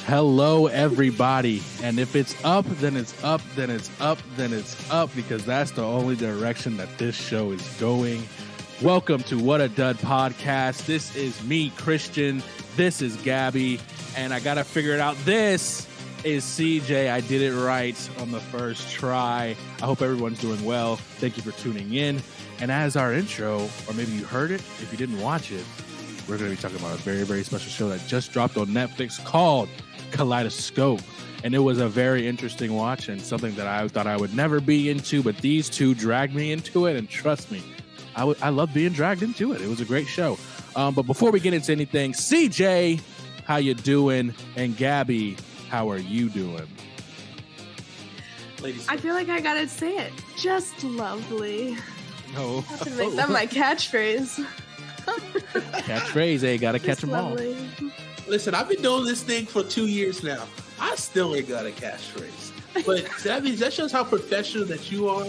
Hello, everybody. And if it's up, then it's up, then it's up, then it's up, because that's the only direction that this show is going. Welcome to What a Dud podcast. This is me, Christian. This is Gabby. And I got to figure it out. This is CJ. I did it right on the first try. I hope everyone's doing well. Thank you for tuning in. And as our intro, or maybe you heard it, if you didn't watch it, we're going to be talking about a very, very special show that just dropped on Netflix called Kaleidoscope. And it was a very interesting watch and something that I thought I would never be into, but these two dragged me into it. And trust me, I love being dragged into it. It was a great show. But before we get into anything, CJ, how you doing? And Gabby, how are you doing? Ladies, I feel like I gotta say it. Just lovely. No. I have to make that my catchphrase. Catchphrase, hey, gotta catch them all. Listen, I've been doing this thing for 2 years now. I still ain't got a catchphrase. But that shows how professional that you are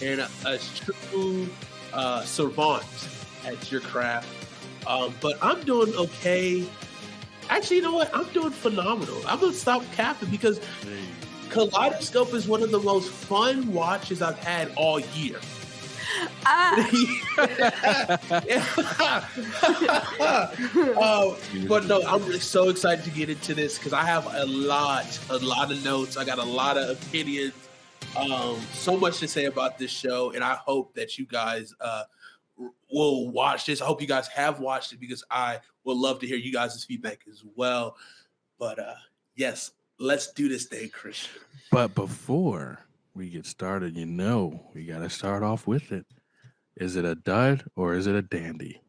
and a true savant at your craft. But I'm doing okay. Actually, you know what? I'm doing phenomenal. I'm going to stop capping because Kaleidoscope is one of the most fun watches I've had all year. But no, I'm really so excited to get into this because I have a lot of notes. I got a lot of opinions. So much to say about this show, and I hope that you guys will watch this. I hope you guys have watched it because I would love to hear you guys' feedback as well. But yes, let's do this thing, Christian. But before we get started, we got to start off with it. Is it a dud or is it a dandy?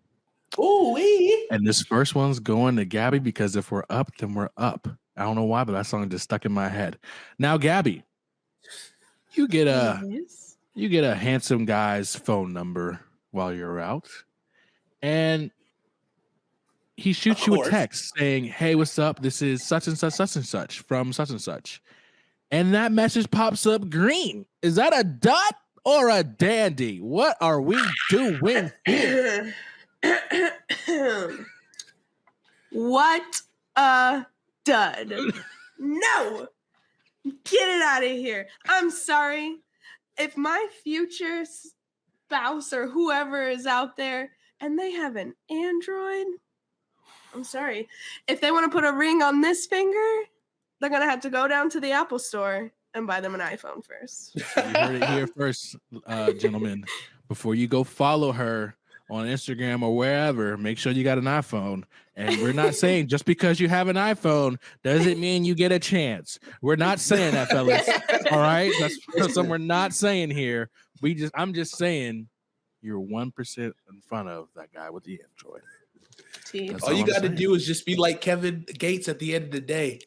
Ooh-wee. And this first one's going to Gabby because if we're up, then we're up. I don't know why, but that song just stuck in my head. Now, Gabby, you get a handsome guy's phone number while you're out, and he shoots you a text saying, "Hey, what's up? This is such and such from such and such." And that message pops up green. Is that a dud or a dandy? What are we doing here? What a dud. No. Get it out of here. I'm sorry. If my future spouse or whoever is out there and they have an Android, I'm sorry. If they want to put a ring on this finger, they're going to have to go down to the Apple store and buy them an iPhone first. You heard it here first, gentlemen. Before you go follow her on Instagram or wherever, make sure you got an iPhone. And we're not saying just because you have an iPhone doesn't mean you get a chance. We're not saying that, fellas. All right? That's something we're not saying here. I'm just saying you're 1% in front of that guy with the Android. All you got to do is just be like Kevin Gates at the end of the day.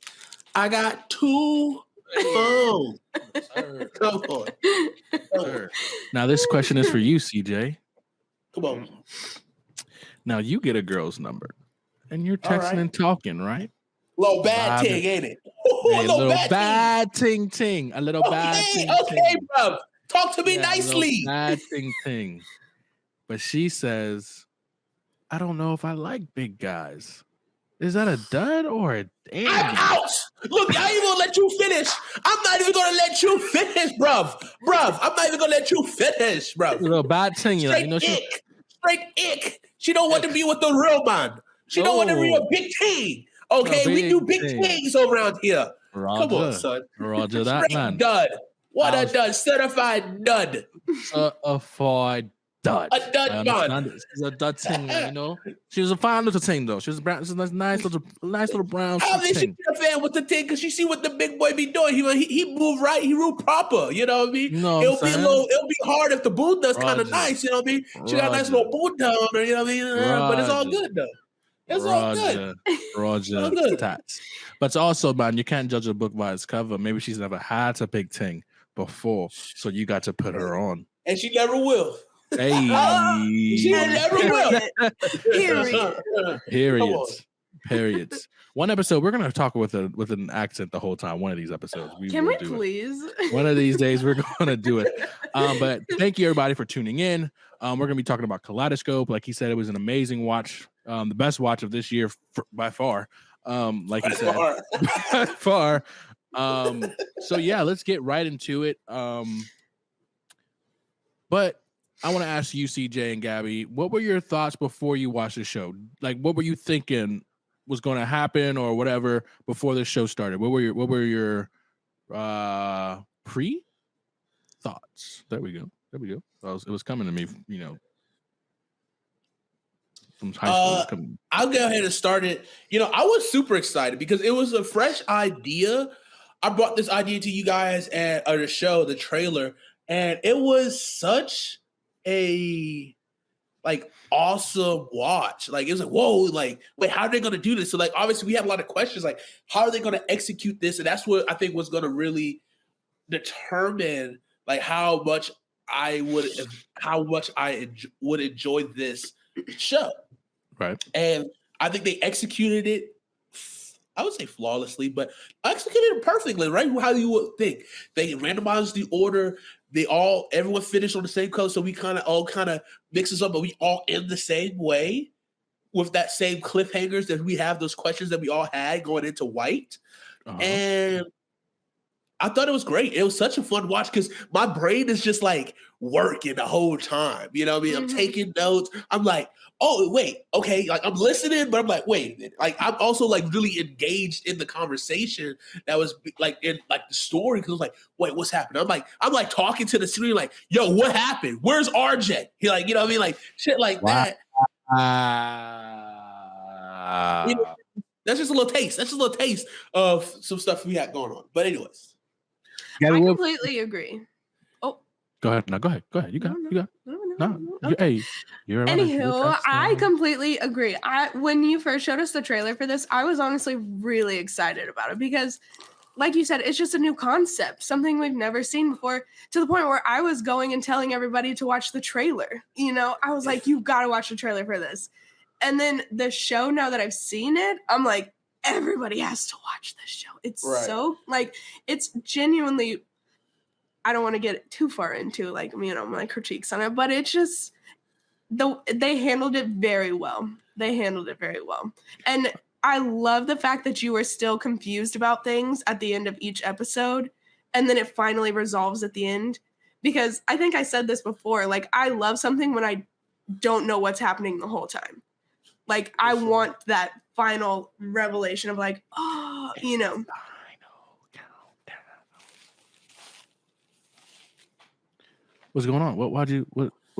I got 2 phones. Come on. Now, this question is for you, CJ. Come on. Now, you get a girl's number, and you're texting and talking, right? Little bad ting, ain't it? A little bad ting. A little bad ting. Okay, bro. Talk to me nicely. Bad ting. But she says, I don't know if I like big guys. Is that a dud or a dandy? I'm out. Look, I ain't gonna let you finish. I'm not even gonna let you finish, bruv. I'm not even gonna let you finish, bruv. A little bad ting. Straight ick. She don't want to be with the real man. She don't want to be a big ting. Okay, we do big things around here. Roger. Come on, son. Roger that, straight man. Dud. What a dud. Certified dud. Certified dud. A dud man. She's a dud ting, She was a fine little ting, though. She was brown. She's a nice little brown ting. She be a fan with the ting because she see what the big boy be doing. He move right. He move proper. You know what I mean? It'll be hard if the boot does kind of nice. You know what I mean? She got a nice little boot down, or you know what I mean? But it's all good though. It's all good. Roger. Tats. But also, man, you can't judge a book by its cover. Maybe she's never had a big ting before, so you got to put her on. And she never will. Hey. She never will. Periods. One episode, we're gonna talk with an accent the whole time. One of these episodes, Can we please? One of these days, we're gonna do it. But thank you everybody for tuning in. We're gonna be talking about Kaleidoscope. Like he said, it was an amazing watch, the best watch of this year by far. Like you said, far. So yeah, let's get right into it. But I want to ask you, CJ and Gabby, what were your thoughts before you watched the show? Like, what were you thinking was going to happen or whatever before the show started? What were your pre thoughts? There we go. It was coming to me, from high school. It was coming. I'll go ahead and start it. I was super excited because it was a fresh idea. I brought this idea to you guys at the show, the trailer, and it was such a awesome watch. Like, it was like, whoa, like, wait, how are they going to do this? So, like, obviously we have a lot of questions, like, how are they going to execute this? And that's what I think was going to really determine, like, how much I would enjoy this show. Right. And I think they executed it, I would say flawlessly, but executed it perfectly, right? How you would think. They randomized the order. Everyone finished on the same color, so we kind of mixes up, but we all end the same way with that same cliffhangers that we have, those questions that we all had going into White. Uh-huh. And I thought it was great. It was such a fun watch because my brain is just like working the whole time. You know what I mean? Mm-hmm. I'm taking notes. I'm like, oh, wait, okay. Like, I'm listening, but I'm like, wait a minute. Like, I'm also like really engaged in the conversation that was like in like the story. Cause I was like, wait, what's happening? I'm like talking to the screen, like, yo, what happened? Where's RJ? He like, you know what I mean? Like shit like that. That's just a little taste. That's just a little taste of some stuff we had going on. But anyways. I completely agree. Oh, go ahead. No, go ahead. You got. No. Okay. Hey, you're. Anywho, I completely agree. When you first showed us the trailer for this, I was honestly really excited about it because, like you said, it's just a new concept, something we've never seen before. To the point where I was going and telling everybody to watch the trailer. I was like, "You got to watch the trailer for this." And then the show. Now that I've seen it, I'm like, everybody has to watch this show. It's so like it's genuinely. I don't want to get too far into my critiques on it, but it's just they handled it very well. And I love the fact that you were still confused about things at the end of each episode, and then it finally resolves at the end. Because I think I said this before, like, I love something when I don't know what's happening the whole time. Like, I want that final revelation of like, oh, What's going on? What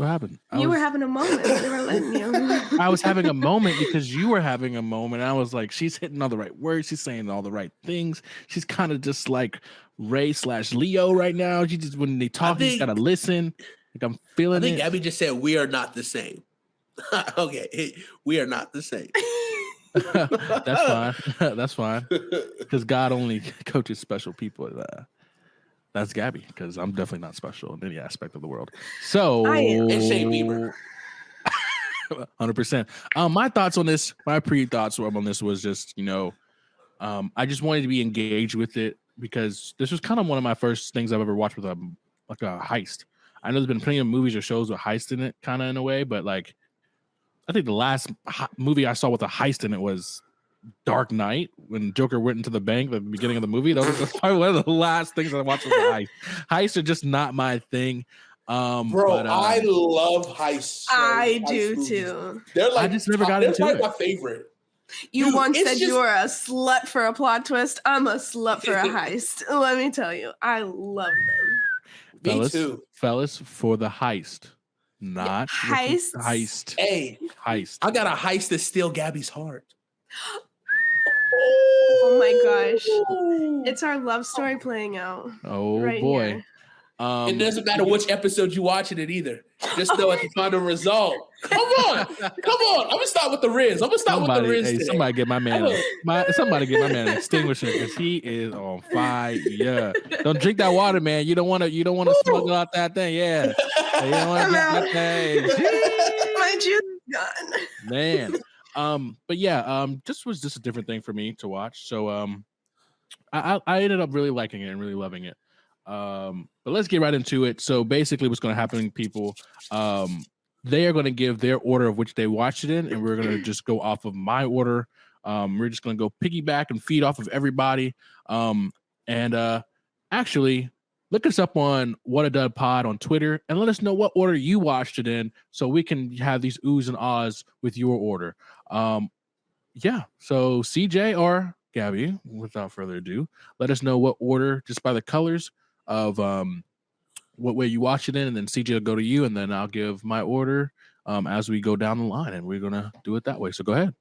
happened? You were having a moment. They were letting you. I was having a moment because you were having a moment. I was like, she's hitting all the right words. She's saying all the right things. She's kind of just like Ray/Leo right now. She just, when they talk, you gotta listen. Like, I'm feeling it. I think Abby just said, we are not the same. Okay. We are not the same. That's fine. That's fine. Because God only coaches special people. That's Gabby, because I'm definitely not special in any aspect of the world. So I am. And Shane Bieber. 100%. My thoughts on this, my pre-thoughts on this was just, I just wanted to be engaged with it because this was kind of one of my first things I've ever watched with a heist. I know there's been plenty of movies or shows with heist in it, kind of in a way, but like, I think the last movie I saw with a heist in it was Dark Knight, when Joker went into the bank at the beginning of the movie. That's probably one of the last things I watched with a heist. Heists are just not my thing. I love heists. I do too. They're like, I just never got into it. My favorite. You once said you were a slut for a plot twist. I'm a slut for a heist. Let me tell you, I love them. Me too. Fellas, for the heist. Not heist. Hey, heist. I got a heist that steal Gabby's heart. Oh my gosh. It's our love story playing out. Oh right boy. Here. It doesn't matter which episode you watching it either. Just know at the final result. Come on. I'm gonna start with the Riz. Hey, somebody get my man an extinguisher because he is on fire. Don't drink that water, man. You don't want to smuggle out that thing. Yeah. You don't want to drink that thing. My juice is gone. Man. But yeah, this was just a different thing for me to watch. So I ended up really liking it and really loving it. But let's get right into it. So basically what's going to happen, people, they are going to give their order of which they watched it in, and we're going to just go off of my order We're just going to go piggyback and feed off of everybody. Actually, look us up on What a Dud Pod on Twitter and let us know what order you watched it in so we can have these oohs and ahs with your order. Yeah, so CJ or Gabby, without further ado, let us know what order, just by the colors of what way you watch it in, and then CJ will go to you, and then I'll give my order as we go down the line, and we're going to do it that way. So go ahead.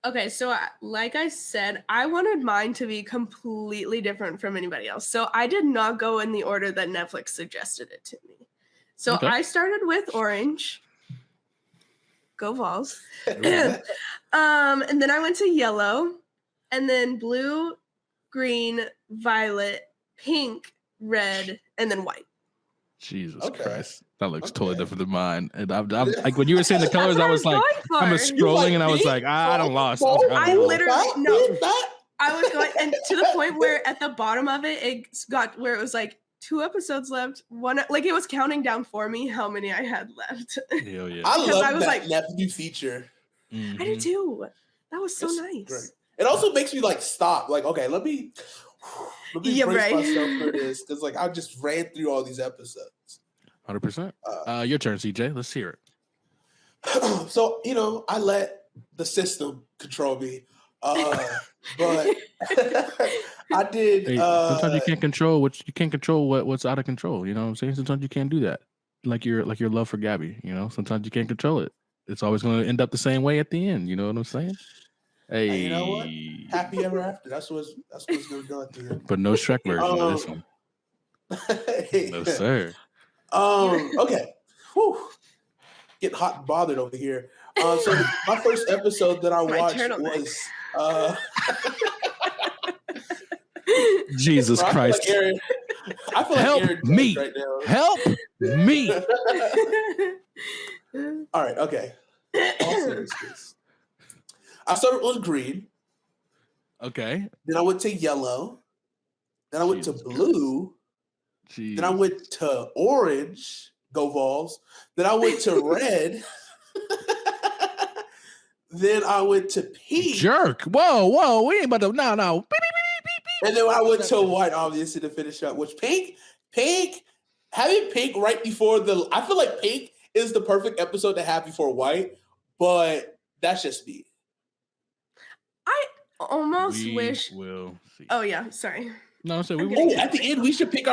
Okay, so like I said, I wanted mine to be completely different from anybody else. So I did not go in the order that Netflix suggested it to me. So Okay. I started with orange. Go Vols. And then I went to yellow, and then blue, green, violet, pink, red, and then white. Jesus Christ. That looks totally different than mine. And I'm like, when you were saying the colors, I was like, I was scrolling and I was like, I don't lost. I literally, no. I was going, and to the point where at the bottom of it got where it was like 2 episodes left. One, like it was counting down for me how many I had left. Hell yeah. I love that nephew feature. I do too. That was so nice. Great. It also makes me like stop. Like, okay, let me brace myself for this, because like I just ran through all these episodes. 100%. Your turn, CJ. Let's hear it. So, I let the system control me. But I did. Hey, sometimes you can't control what's out of control. You know what I'm saying? Sometimes you can't do that. Like your love for Gabby. Sometimes you can't control it. It's always going to end up the same way at the end. You know what I'm saying? Hey, you know what? Happy ever after. That's what's going to go at the end. But no Shrek version of this one. No sir. Okay. Whew. Getting hot and bothered over here. So my first episode that I watched was Jesus Christ. I feel like help me right now. Help me. All right, okay. All seriousness. I started with green. Okay. Then I went to yellow. Then I went to blue. Then I went to orange, go Vols. Then I went to red. Then I went to pink. Jerk. Whoa. We ain't about to, no. Beep, beep, beep, beep. And then I went to white, obviously, to finish up, which pink, having pink right before I feel like pink is the perfect episode to have before white, but that's just me. I almost wish. We'll see. Oh, yeah, sorry. No, so at the end we should pick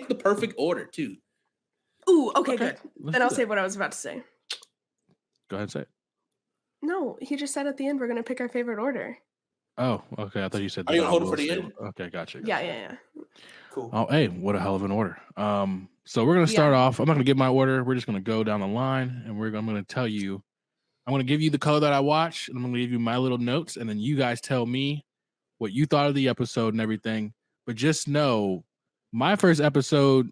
the perfect order too. Ooh, okay. Good. Then I'll say what I was about to say. Go ahead and say it. No, he just said at the end we're gonna pick our favorite order. Oh, okay. I thought you said. Are you gonna hold it for the end? Okay, gotcha. Yeah. Cool. Oh, hey, what a hell of an order. So we're gonna start off. I'm not gonna give my order. We're just gonna go down the line, and I'm gonna tell you. I'm gonna give you the color that I watched, and I'm gonna give you my little notes, and then you guys tell me what you thought of the episode and everything. But just know, my first episode,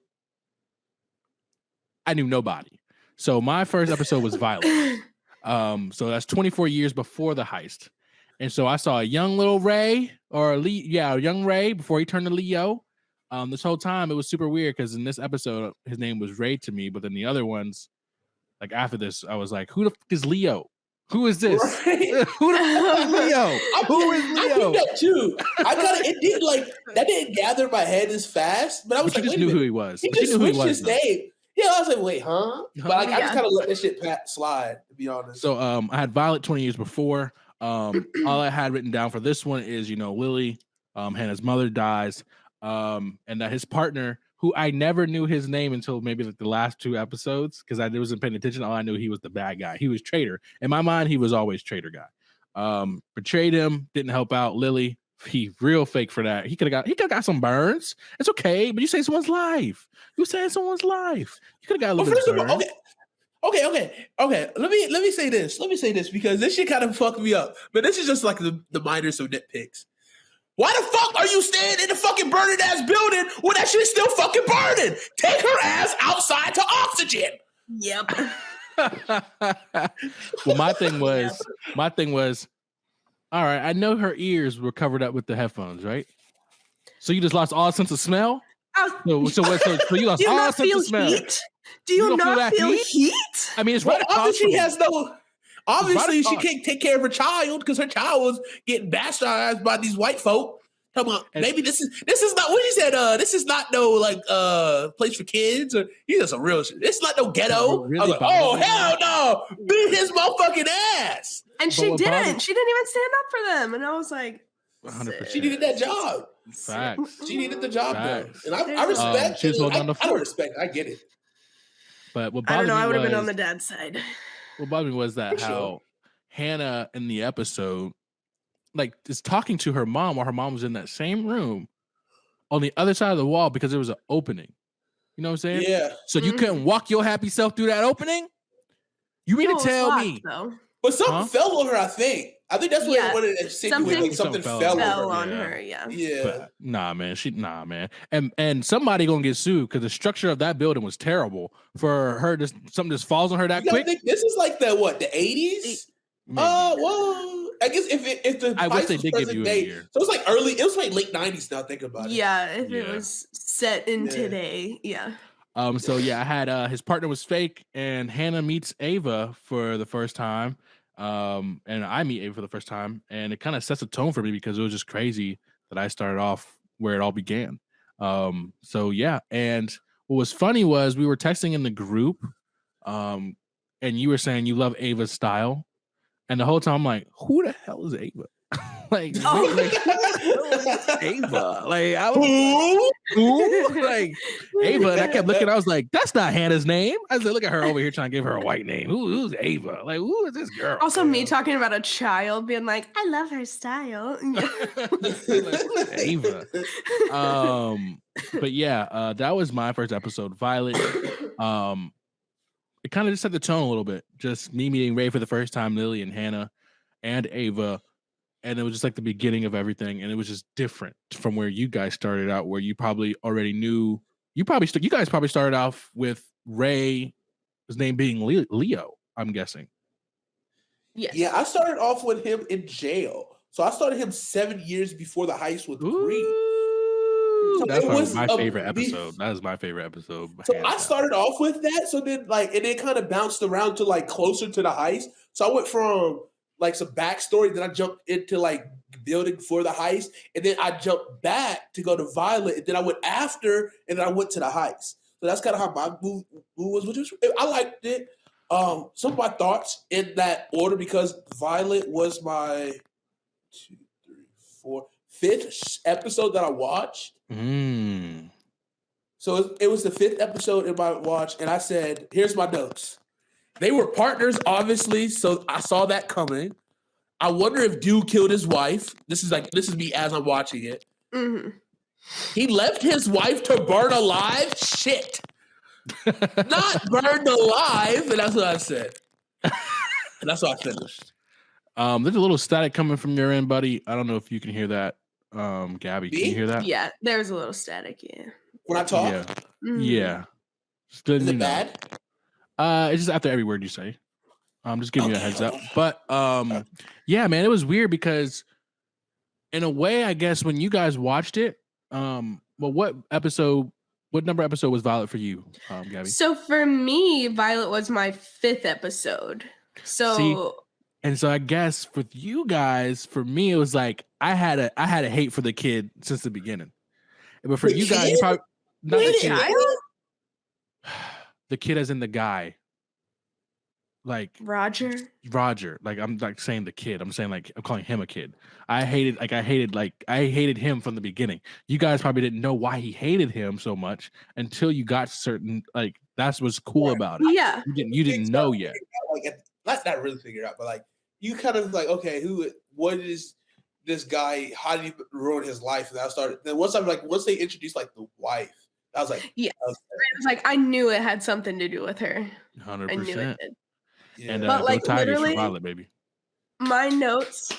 I knew nobody. So my first episode was Violet. So that's 24 years before the heist. And so I saw a young little Ray, young Ray before he turned to Leo. This whole time it was super weird because in this episode, his name was Ray to me. But then the other ones, like after this, I was like, who the fuck is Leo? Who is this? Right. Who the fuck is Leo? Who is Leo? I did that too. That didn't gather my head as fast, but I was like, you just knew who he was. He just switched his name. Yeah, I was like, wait, huh? But I just kind of let that shit slide, to be honest. So I had Violet 20 years before. All I had written down for this one is, Lily, Hannah's mother dies, and that his partner, who I never knew his name until maybe like the last 2 episodes because I wasn't paying attention. All I knew he was the bad guy. He was traitor. In my mind, he was always traitor guy. Betrayed him, didn't help out Lily. He real fake for that. He could have got some burns. It's okay, but you saved someone's life. You saved someone's life. You could have got a little bit of burn. Okay. Let me say this because this shit kind of fucked me up. But this is just like the minors of nitpicks. Why the fuck are you staying in the fucking burning ass building when that shit's still fucking burning? Take her ass outside to oxygen. Yep. Well, my thing was, all right, I know her ears were covered up with the headphones, right? So you just lost all sense of smell? So you lost all sense of smell. Heat? Do you not feel heat? I mean, it's right across from Obviously, she can't take care of her child because her child was getting bastardized by these white folk. Come on, maybe this is not what he said. This is not no place for kids, or he's just some real shit. It's not no ghetto. Really I was like, oh hell no, beat his motherfucking ass. And she didn't. She didn't even stand up for them. And I was like, 100%. She needed that job. Facts. She needed the job done, and I respect. She was holding on the I don't respect. I get it. But what I don't bothered know. me I would have been was- on the dad's side. What bothered me was that how Hannah in the episode, like, is talking to her mom while her mom was in that same room on the other side of the wall because there was an opening. You know what I'm saying? Yeah. So you couldn't walk your happy self through that opening? You mean to tell me? Though. But something fell on her, I think. I think that's what it wanted to insinuate. Like something fell on her. Yeah. Yeah. But, nah, man. And somebody gonna get sued because the structure of that building was terrible. For her, something just falls on her that quick. Think this is like the 80s? Well, I guess if the I wish they did give you a year. So it was like early. It was like late 90s. Now think about it. Yeah, if it was set in today, yeah. So yeah, I had his partner was fake, and Hannah meets Ava for the first time. And I meet Ava for the first time, and it kind of sets a tone for me because it was just crazy that I started off where it all began. So yeah, and what was funny was we were texting in the group, and you were saying you love Ava's style, and the whole time I'm like, who the hell is Ava? Like, Ava. Like, I was who? Like Ava, and I kept looking. I was like, "That's not Hannah's name." I was like, "Look at her over here trying to give her a white name. Who's Ava? Like, who is this girl?" Also, me talking about a child being like, "I love her style." Like, Ava. But yeah, that was my first episode, Violet. It kind of just set the tone a little bit. Just me meeting Ray for the first time, Lily and Hannah, and Ava. And it was just like the beginning of everything, and it was just different from where you guys started out, where you probably already knew. You guys probably started off with Ray, his name being Leo. I'm guessing. Yes. Yeah, I started off with him in jail, so I started him 7 years before the heist with 3. So that's my favorite episode. That is my favorite episode. So I started off with that, so then and then kind of bounced around to like closer to the heist. So I went from like some backstory, then I jumped into like building for the heist, and then I jumped back to go to Violet, and then I went after, and then I went to the heist. So that's kind of how my move was, which was I liked it. Some of my thoughts in that order because Violet was my 2, 3, 4, 5th episode that I watched. So it was the 5th episode in my watch, and I said, "Here's my notes." They were partners, obviously, so I saw that coming. I wonder if Dude killed his wife. This is me as I'm watching it. Mm-hmm. He left his wife to burn alive? Shit. Not burned alive. And that's what I said. And that's what I finished. There's a little static coming from your end, buddy. I don't know if you can hear that. Gabby, can you hear that? Yeah, there's a little static, yeah. When I talk? Yeah. Mm-hmm. Yeah. Is it bad? It's just after every word you say. I'm just giving you a heads up. But yeah, man, it was weird because in a way, I guess when you guys watched it, what number episode was Violet for you, Gabby? So for me, Violet was my 5th episode. So I guess with you guys, for me, it was like I had a hate for the kid since the beginning. But for you guys, you probably not the kid. The kid as in the guy. Like Roger. Like I'm like saying the kid. I'm saying like I'm calling him a kid. I hated him from the beginning. You guys probably didn't know why he hated him so much until you got certain like that's what's cool about it. Yeah. You didn't know yet. Like not really figure out, but like you kind of like, okay, what is this guy? How did he ruin his life? And I started then once they introduced like the wife, I was like, yeah. I was like, I knew it had something to do with her. 100%. I knew it did. Yeah. And but like literally, Violet, baby. My notes.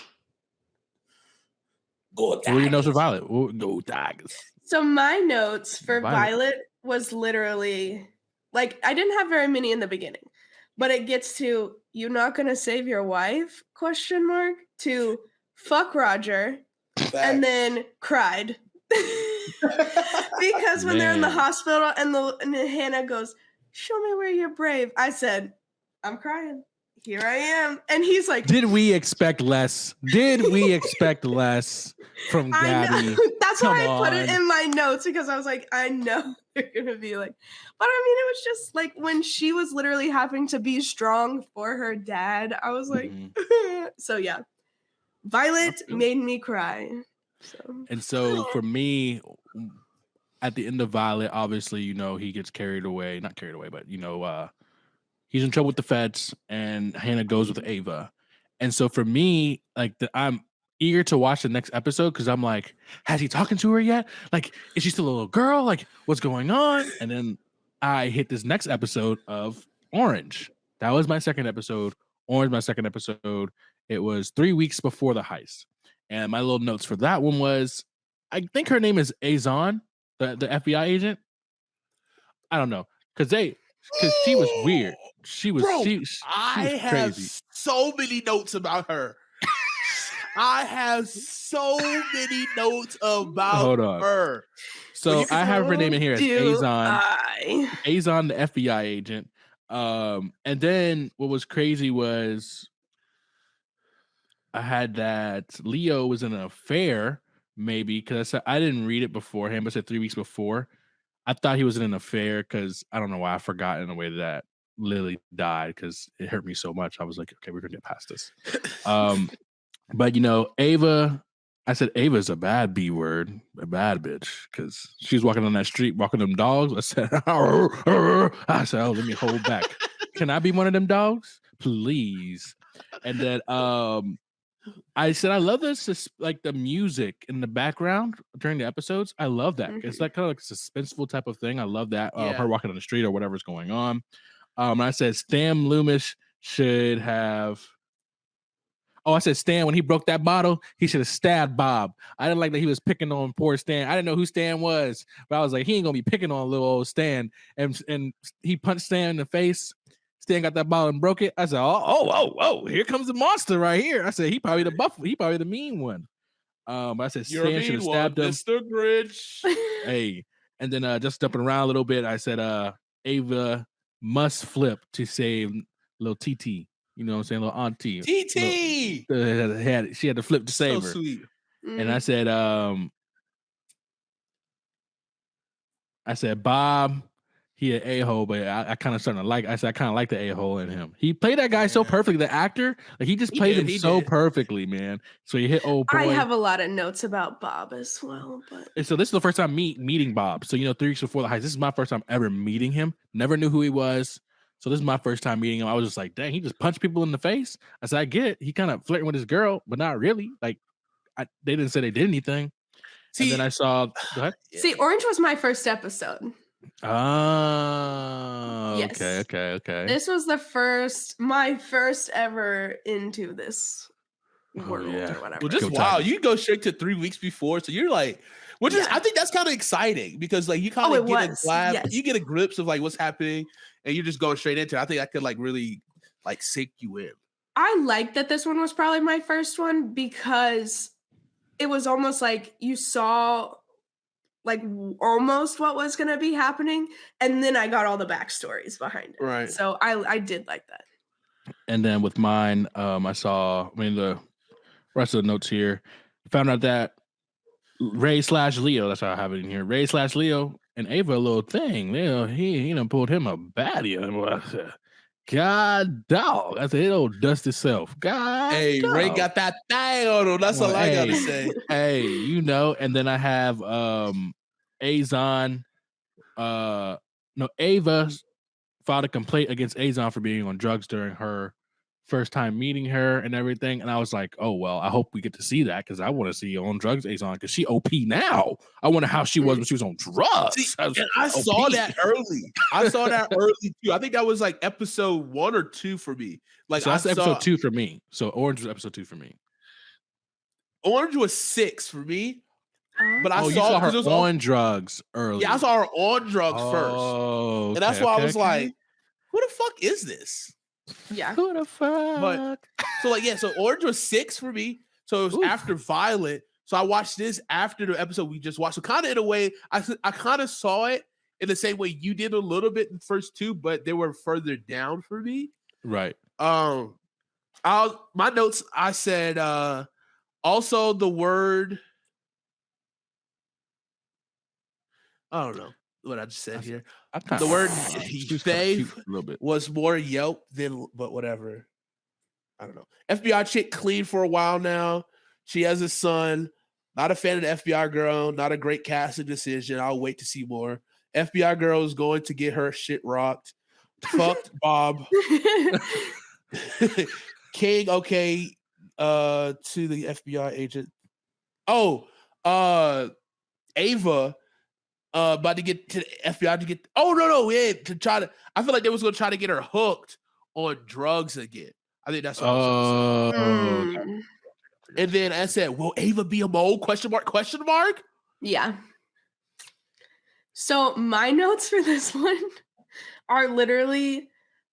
Go Tigers. What are your notes for Violet? Go Tigers. So my notes for Violet was literally like I didn't have very many in the beginning, but it gets to "you're not gonna save your wife?" ? To fuck Roger, and then cried because when they're in the hospital and Hannah goes, "Show me where you're brave," I said, I'm crying. here I am. And he's like, Did we expect less? Did we expect less from Gabby? I know. That's Come why I put it on. in my notes because I was like, I know they're gonna be like, but I mean, it was just like when she was literally having to be strong for her dad. I was like, so yeah, Violet made me cry. So. And so for me, at the end of Violet, obviously, he gets carried away, not carried away, but he's in trouble with the feds, and Hannah goes with Ava. And so for me, like I'm eager to watch the next episode because I'm like, has he talking to her yet? Like, is she still a little girl? Like, what's going on? And then I hit this next episode of Orange. That was my second episode. Orange, my second episode. It was 3 weeks before the heist. And my little notes for that one was, I think her name is Azon, the FBI agent. I don't know. Because she was weird. She was, Bro, she I was have crazy. so many notes about her. I have so many notes about her. So I have her name in here as Azon. Azon, the FBI agent. And then what was crazy was I had that Leo was in an affair, maybe, because I didn't read it beforehand, but it said 3 weeks before. I thought he was in an affair because I don't know why I forgot in a way that Lily died because it hurt me so much. I was like, okay, we're gonna get past this. But Ava, I said Ava's a bad B word, a bad bitch, because she's walking on that street, walking them dogs. I said, oh, let me hold back. Can I be one of them dogs, please? And then I said, I love this, like the music in the background during the episodes. I love that. It's like kind of like a suspenseful type of thing. I love that. Her walking on the street or whatever's going on. And I said, Stan Loomis should have. Oh, I said Stan, when he broke that bottle, he should have stabbed Bob. I didn't like that he was picking on poor Stan. I didn't know who Stan was, but I was like, he ain't gonna be picking on little old Stan. And he punched Stan in the face. Stan got that bottle and broke it. I said, oh, here comes the monster right here. I said, he probably the buff, he probably the mean one. I said Stan should have stabbed him. Mr. Grinch. Hey, and then just jumping around a little bit, I said, Ava must flip to save little TT. You know what I'm saying? Little auntie. TT. She had to flip to save her. Sweet. And I said, Bob, he an a-hole, but I kind of starting to like. I said I kind of like the a-hole in him. He played that guy so perfectly. The actor, like he just played him so perfectly, man. So he hit old boy. I have a lot of notes about Bob as well, but and so this is the first time meeting Bob. So 3 weeks before the heist, this is my first time ever meeting him. Never knew who he was. So this is my first time meeting him. I was just like, dang, he just punched people in the face. I said, I get it. He kind of flirting with his girl, but not really. Like, they didn't say they did anything. And then I saw. Go ahead. See, Orange was my first episode. Oh, yes. Okay. This was my first ever into this world or whatever. Well, just wow, you go straight to 3 weeks before, so you're like, I think that's kind of exciting because like you kind of you get a glimpse of like what's happening, and you're just going straight into it. I think that could like really like sink you in. I like that this one was probably my first one because it was almost like you saw like almost what was going to be happening, and then I got all the backstories behind it. Right. So I did like that. And then with mine, I saw. The rest of the notes here. Found out that Ray/Leo. That's how I have it in here. Ray/Leo and Ava a little thing. He done pulled him a baddie. I said, God dog. I said, it'll dust itself. God. Hey, dog. Ray got that thing on him. That's all I gotta say. Hey, and then I have Azon. Ava filed a complaint against Azon for being on drugs during her first time meeting her and everything. And I was like, oh, well, I hope we get to see that because I want to see you on drugs, Azon, because she OP now. I wonder how she was when she was on drugs. See, I saw that early. I saw that early too. I think that was like episode 1 or 2 for me. Like so that's episode 2 for me. So Orange was episode 2 for me. Orange was 6 for me. But I saw her on drugs early. Yeah, I saw her on drugs first. And that's why I was like, who the fuck is this? Yeah. Who the fuck? But so Orange was 6 for me. So it was after Violet. So I watched this after the episode we just watched. So kind of in a way, I kind of saw it in the same way you did a little bit in the first 2, but they were further down for me. Right. My notes. I said also the word. I don't know what I just said here. The word she was kind of cute fave a little bit. was more Yelp than, but whatever. I don't know. FBI chick clean for a while now. She has a son. Not a fan of the FBI girl. Not a great casting decision. I'll wait to see more. FBI girl is going to get her shit rocked. Fucked Bob. King, okay. To the FBI agent. Oh, Ava. About to get to the FBI to get. Oh no, yeah, to try to. I feel like they was gonna try to get her hooked on drugs again. I think that's what I was gonna say. And then I said, "Will Ava be a mole?" Question mark. Question mark. Yeah. So my notes for this one are literally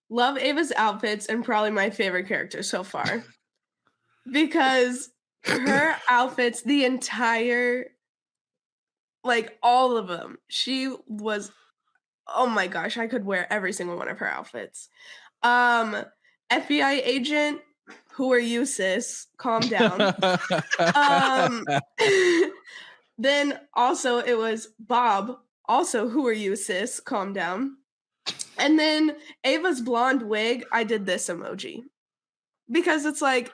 love Ava's outfits and probably my favorite character so far because her outfits, the entire, like all of them, she was. Oh my gosh, I could wear every single one of her outfits. FBI agent, who are you, sis? Calm down. Then also it was Bob, also, who are you, sis? Calm down. And then Ava's blonde wig, I did this emoji. Because it's like,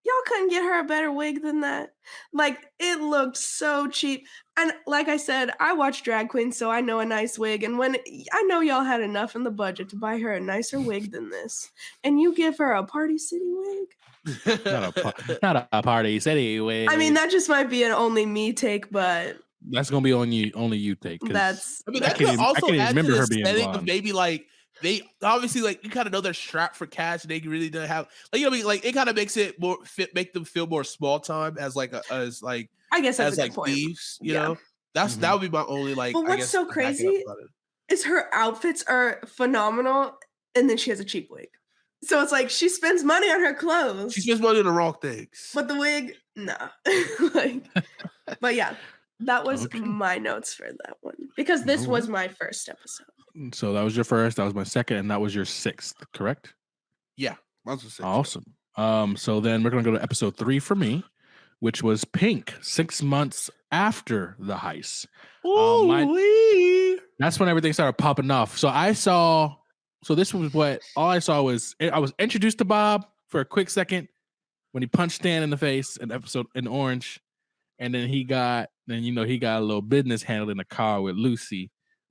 y'all couldn't get her a better wig than that. Like, it looked so cheap. And like I said, I watch drag queens, so I know a nice wig. And when I know y'all had enough in the budget to buy her a nicer wig than this, and you give her a Party City wig. not a Party City wig. I mean, that just might be an only me take, but that's gonna be only you take. That's. I mean, that could also add to the aesthetic of maybe like they obviously like you kind of know they're strapped for cash. And they really don't have like you know what I mean, like it kind of makes it more make them feel more small time as like as like I guess that's as a like good point. thieves. You know, that would be my only like. But what's so crazy is her outfits are phenomenal, and then she has a cheap wig. So it's like she spends money on her clothes. She spends money on the wrong things. But the wig, nah. But yeah, that was my notes for that one. Because this was my first episode. So that was your first, that was my second, and that was your sixth, correct? Yeah. That was the sixth. Awesome. So then we're gonna go to episode 3 for me, which was Pink, 6 months after the heist. That's when everything started popping off. So this was what all I saw was I was introduced to Bob for a quick second when he punched Stan in the face in episode in Orange, and then he got a little business handled in the car with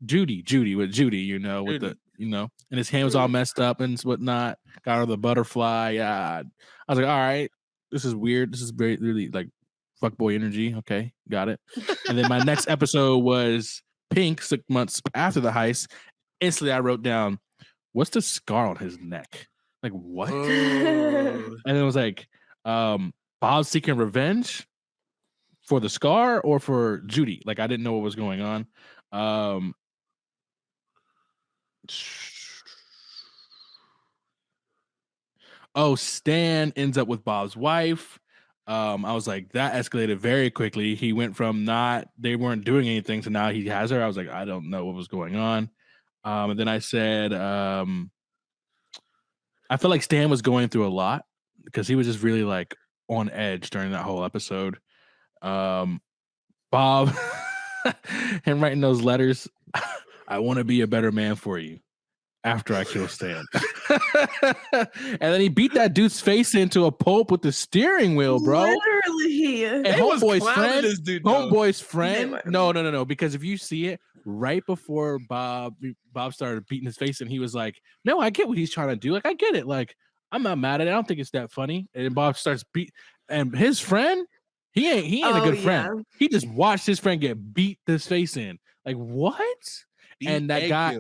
Judy, with the and his hand was all messed up and whatnot. Got her the butterfly. Yeah, I was like, all right, this is weird. This is very really like fuckboy energy. Okay, got it. And then my next episode was Pink, 6 months after the heist. Instantly, I wrote down, what's the scar on his neck? Like, what? And it was like, Bob seeking revenge for the scar or for Judy. Like, I didn't know what was going on. Stan ends up with Bob's wife. I was like, that escalated very quickly. He went from they weren't doing anything to now he has her. I was like, I don't know what was going on. And then I said, I feel like Stan was going through a lot because he was just really like on edge during that whole episode. Bob, him writing those letters, I want to be a better man for you after I kill Stan. And then he beat that dude's face into a pulp with the steering wheel, bro. Literally. And homeboy's friend. No. Because if you see it right before Bob started beating his face, and he was like, "No, I get what he's trying to do. Like, I get it. Like, I'm not mad at it. I don't think it's that funny." And Bob starts and his friend, he ain't a good friend. He just watched his friend get beat this face in. Like, what? And that guy.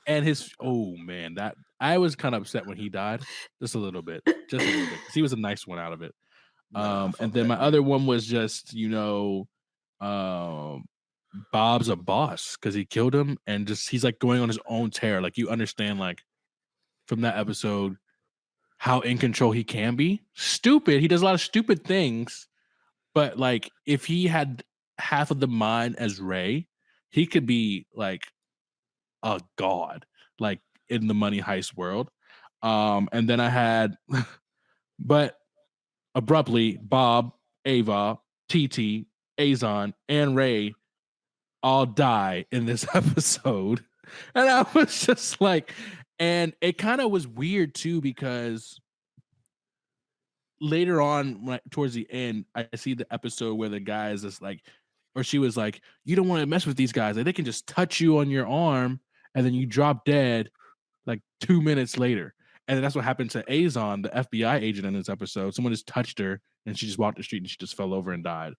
And that I was kind of upset when he died, just a little bit, because he was a nice one out of it. And then my other one was just Bob's a boss because he killed him, and just he's like going on his own tear. Like, you understand, like, from that episode how in control he can be. Stupid, he does a lot of stupid things, but like if he had half of the mind as Ray, he could be like a god, like in the Money Heist world. And then I had, but abruptly, Bob, Ava, TT, Azon, and Ray all die in this episode. And I was just like, and it kind of was weird too, because later on, towards the end, I see the episode where the guy is just like, or she was like, you don't want to mess with these guys. Like, they can just touch you on your arm and then you drop dead like 2 minutes later. And that's what happened to Azon, the FBI agent in this episode. Someone just touched her and she just walked the street and she just fell over and died.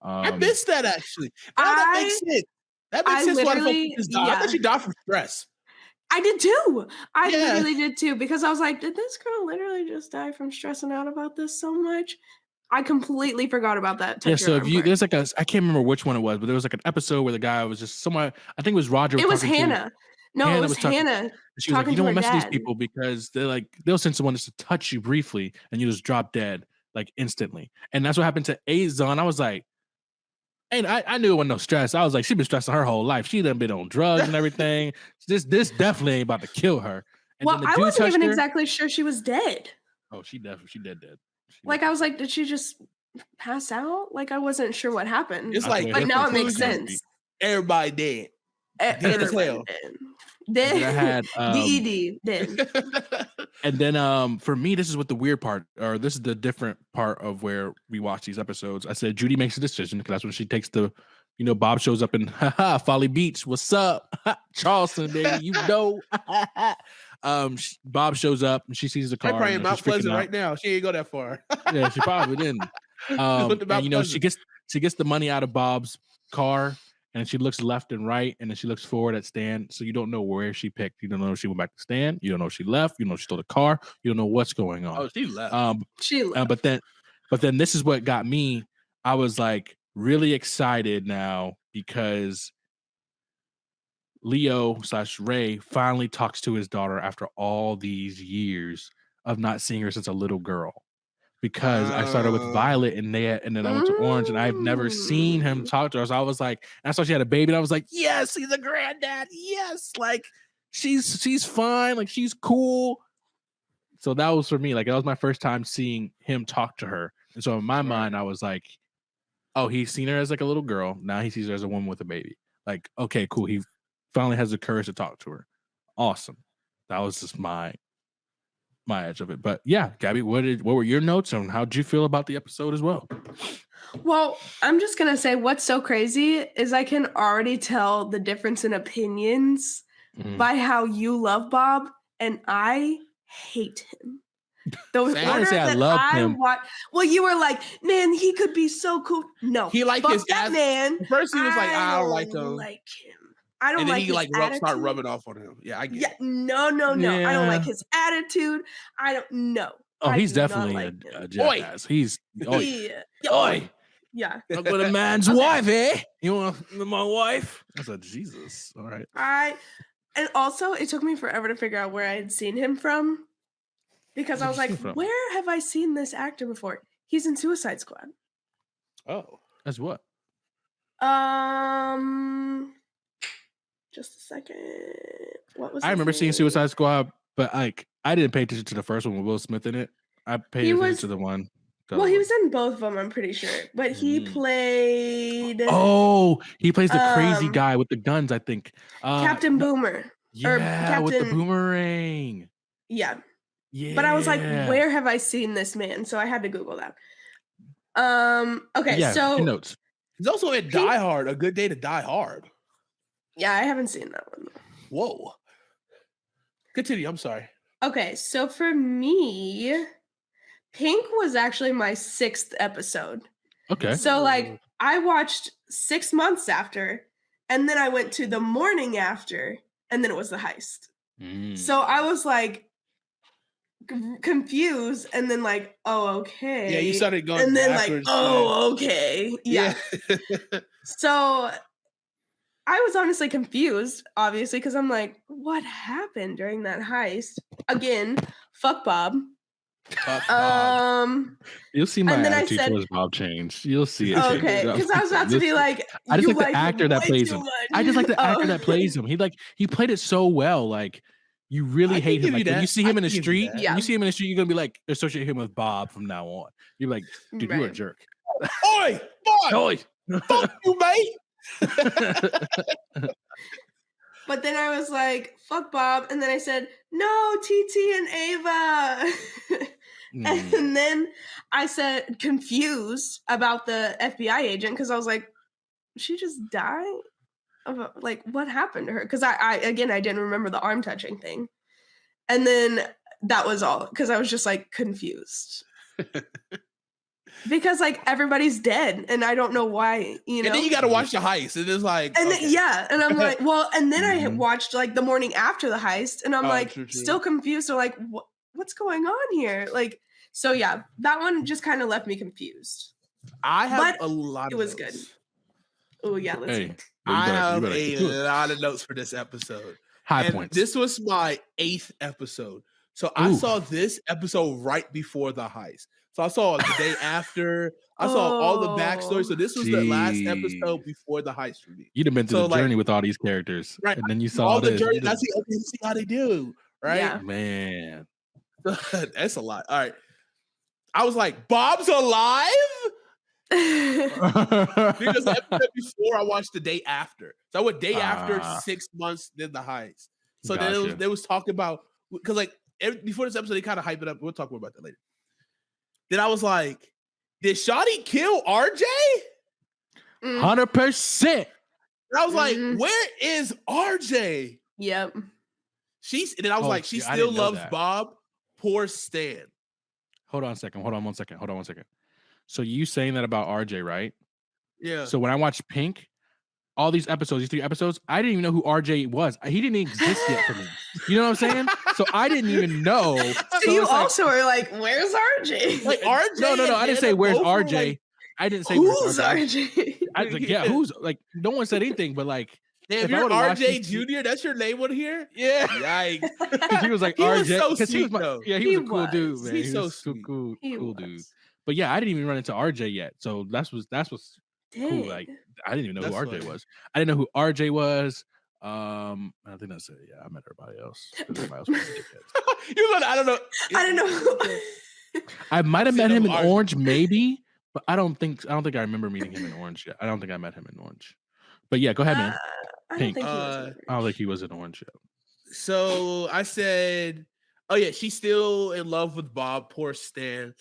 I missed that actually. That makes sense. That makes sense why the folks died. I thought she died from stress. I did too. I literally did too, because I was like, did this girl literally just die from stressing out about this so much? I completely forgot about that. Yeah, so if there's like I can't remember which one it was, but there was like an episode where the guy was just somewhere. I think it was Roger. It was Hannah. No, it was Hannah. She was like, you don't want to mess with these people because they'll send someone just to touch you briefly and you just drop dead like instantly. And that's what happened to Azon. I was like, and I knew it wasn't no stress. I was like, she's been stressing her whole life. She done been on drugs and everything. This definitely ain't about to kill her. And well, I wasn't even exactly sure she was dead. Oh, she dead. I was like, did she just pass out? Like, I wasn't sure what happened. It's like, but now it makes sense. Everybody dead. Dead as hell. Dead. I had DED dead. And then for me, this is what the weird part, or this is the different part of where we watch these episodes. I said Judy makes a decision because that's when she takes the, Bob shows up in Folly Beach. What's up, Charleston, baby? Bob shows up and she sees the car. I'm probably in Mount Pleasant right now. She ain't go that far. Yeah, she probably didn't. And, she gets the money out of Bob's car. And she looks left and right, and then she looks forward at Stan. So you don't know where she picked. You don't know if she went back to Stan. You don't know if she left. You don't know if she stole the car. You don't know what's going on. Oh, she left. She left. But then this is what got me. I was like really excited now because Leo/Ray finally talks to his daughter after all these years of not seeing her since a little girl. Because I started with Violet and then I went to Orange, and I've never seen him talk to her. So I was like, and I saw she had a baby, and I was like, yes, he's a granddad. Yes, like she's fine, like she's cool. So that was for me. Like that was my first time seeing him talk to her. And so in my mind, I was like, oh, he's seen her as like a little girl. Now he sees her as a woman with a baby. Like, okay, cool. He finally has the courage to talk to her. Awesome. That was just my edge of it. But yeah, Gabby, what were your notes on how'd you feel about the episode as well? Well, I'm just gonna say what's so crazy is I can already tell the difference in opinions by how you love Bob and I hate him. The order I love him. Well, you were like, man, he could be so cool. No, he liked his ass. Man. First, he was like, I don't like him. I don't and then like he his start rubbing off on him. Yeah, I get it. No. Yeah. I don't like his attitude. I don't know. Oh, he's definitely a jackass. He's oi. Yeah. Look at a man's wife, eh? You want my wife? I said, Jesus. All right. And also, it took me forever to figure out where I had seen him from. Because I was like, where have I seen this actor before? He's in Suicide Squad. Oh. As what? Just a second. What was I remember seeing Suicide Squad, but like I didn't pay attention to the first one with Will Smith in it. I paid attention to the one. Well, he was in both of them, I'm pretty sure. But he played. Oh, he plays the crazy guy with the guns, I think. Captain Boomer. Yeah, with the boomerang. Yeah. Yeah. But I was like, where have I seen this man? So I had to Google that. Okay, yeah, so notes. He's also in Die Hard, A Good Day to Die Hard. Yeah, I haven't seen that one. Whoa. Continue, I'm sorry. Okay, so for me, Pink was actually my 6th episode. Okay. So like I watched 6 months after, and then I went to the morning after, and then it was the heist. So I was like confused, and then like, oh, okay. Yeah, you started going and then backwards. Like, oh, okay. Yeah. So I was honestly confused, obviously, because I'm like, what happened during that heist? Again, fuck Bob. You'll see my attitude towards Bob change. You'll see it. Okay, because I was about to be like, I just like the actor that plays him. I just like the actor that plays him. He played it so well. Like You really hate him. Like when you see him in the street, Yeah. when you see him in the street, you're gonna be like, associate him with Bob from now on. You're like, dude, you're a jerk. Oi, Bob! Oi! Fuck you, mate! But then I was like, fuck Bob. And then I said, no, TT and Ava. And then I said, confused about the FBI agent, because I was like, she just died? Like, what happened to her? Because I didn't remember the arm touching thing. And then that was all, because I was just like confused. Because like everybody's dead and I don't know why, you know. And then you got to watch the heist. And it's like, and okay. And I'm like, well, and then I watched like the morning after the heist, and I'm true. Still confused. So like, what's going on here? Like, so yeah, that one just kind of left me confused. I have a lot. It was good. Oh yeah, let's see. I have a lot of notes for this episode. High points. This was my 8th episode. So I saw this episode right before the heist. So I saw the day after. I saw all the backstory. So this was the last episode before the heist for me. You'd have been through the journey with all these characters. Right. And then you saw all the journey. And I see, okay, see how they do. Right? Yeah. Man. That's a lot. All right. I was like, Bob's alive? Because the episode before I watched the day after. So I went day after 6 months, then the heist. So then they was talking about, because like before this episode, they kind of hype it up. We'll talk more about that later. Then I was like, did Shawty kill RJ? 100%. And I was like, where is RJ? Yep. And then I was like, she still loves Bob. Poor Stan. Hold on one second. So you saying that about RJ, right? Yeah. So when I watched Pink, all these 3 episodes, I didn't even know who RJ was. He didn't exist yet for me. You know what I'm saying? So I didn't even know. So you also were like, where's RJ? Like RJ? No. I didn't say where's RJ. Like, I didn't say who's RJ. I was like, yeah, who's like? No one said anything, but like, if you're RJ Jr., that's your name on here? Yeah. Yikes. Because he was like RJ. Was so sweet, he was a cool dude, man. He's so cool dude. But yeah, I didn't even run into RJ yet. So that's what's cool. Like I didn't even know who RJ was. I didn't know who RJ was. I think that's it. Yeah, I met everybody else. Everybody else was I don't know. I don't know. I might have met him in Orange, maybe, but I don't think I remember meeting him in Orange yet. I don't think I met him in Orange. But yeah, go ahead, man. Pink. I don't think he was in Orange yet. So I said, oh yeah, she's still in love with Bob. Poor Stan.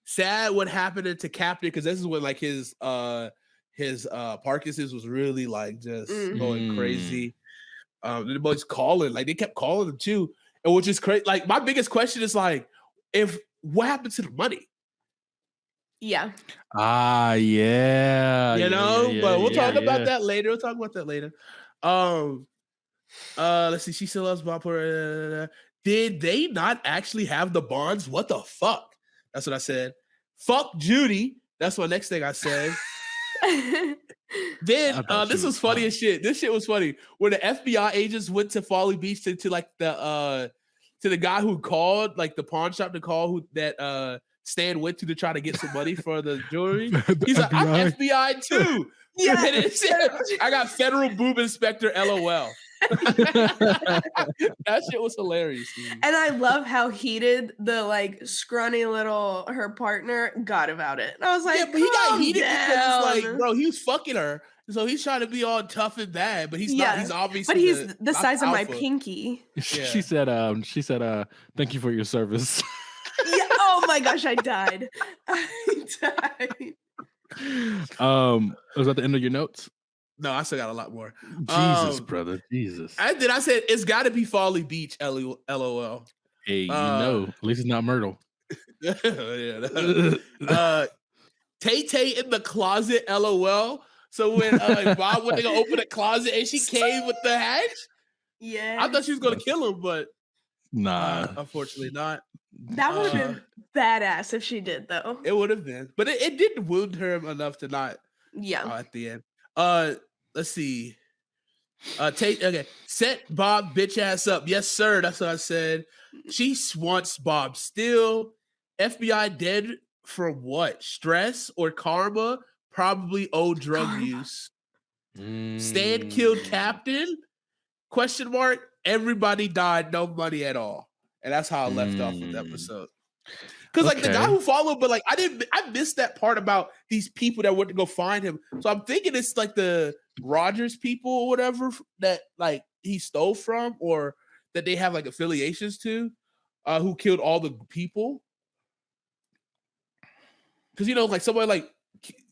Sad what happened to Captain, because this is when like his Parkinson's was really like just going crazy. The boys calling, like they kept calling him too, and which is crazy. Like my biggest question is like, what happened to the money? Yeah. Yeah. But we'll talk about that later. Let's see. She still loves Bob. Did they not actually have the bonds? What the fuck? That's what I said. Fuck Judy. That's my next thing I said. Then this was funny as shit. This shit was funny. When the FBI agents went to Folly Beach to like to the guy who called, like the pawn shop to call that Stan went to try to get some money for the jewelry. He's like, I'm FBI too. Yeah. And it said, I got federal boob inspector LOL. That shit was hilarious, dude. And I love how heated the like scrawny little her partner got about it. And I was like, yeah, but he got heated because it's like, bro, he was fucking her, so he's trying to be all tough and bad, but he's not. He's obviously, but he's the size of my pinky. Yeah. She said, thank you for your service. Yeah. Oh my gosh, I died. Was that the end of your notes? No, I still got a lot more. Jesus, brother. Jesus. I said it's got to be Folly Beach, LOL. Hey, at least it's not Myrtle. Tay in the closet, LOL. So when Bob went to go open the closet and she came with the hatch, I thought she was going to kill him, but nah, unfortunately not. That would have been badass if she did, though. It would have been, but it didn't wound her enough to not. Yeah. At the end. Let's see. Okay. Set Bob bitch ass up. Yes, sir. That's what I said. She wants Bob still. FBI dead for what? Stress or karma? Probably old drug use. Stan killed Captain? Question mark. everybody died, no money at all, and that's how I left off with the episode. Because like the Okay. guy who followed, but like I missed that part about these people that went to go find him. So I'm thinking it's like the Rogers people or whatever that like he stole from, or that they have like affiliations to, who killed all the people. Because you know, like somebody like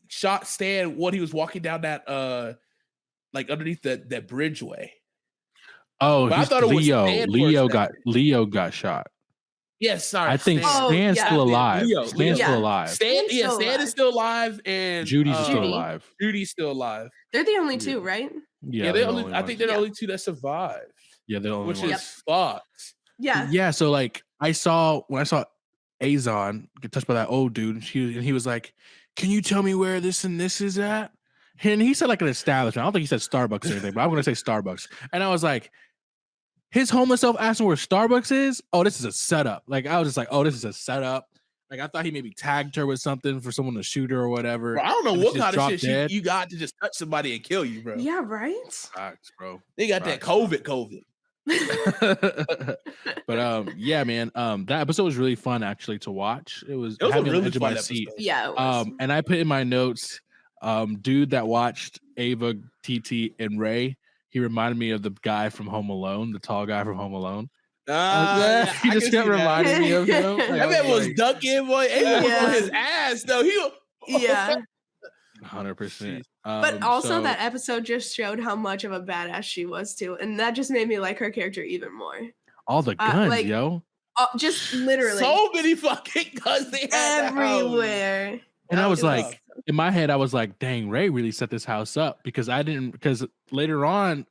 shot Stan when he was walking down that like underneath that bridgeway. Oh, But I thought it was Leo. Stan for a second. Leo got shot. Yes, sorry. I think Stan. Stan's still alive. Leo. Stan's still alive. Stan alive. is still alive, and Judy's still alive. Judy's still alive. They're the only two, right? Yeah, they only. I think they're the only two that survived. Yeah, they're the only which ones. is fucked. Yeah. Yeah. So like, when I saw Azon get touched by that old dude, and he was like, "Can you tell me where this and this is at?" And he said like an establishment. I don't think he said Starbucks or anything, but I'm gonna say Starbucks. And I was like, his homeless self asking where Starbucks is. Oh, this is a setup. Like I was just like, oh, this is a setup. Like I thought he maybe tagged her with something for someone to shoot her or whatever. Bro, I don't know what kind of shit dead. you got to just touch somebody and kill you, bro. Yeah, right. Facts, bro. They got that COVID. But yeah, man. That episode was really fun actually to watch. It was a really edge of fun my seat. episode. Yeah. It was. And I put in my notes, dude that watched Ava, TT, and Ray. He reminded me of the guy from Home Alone, the tall guy from Home Alone. He just kept reminding me of him. Like, that man was dunking, boy. Ava was on his ass, though. Yeah. 100%. But also that episode just showed how much of a badass she was too, and that just made me like her character even more. All the guns, yo. Just literally so many fucking guns they had everywhere. And I was like, in my head, I was like, dang, Ray really set this house up, because later on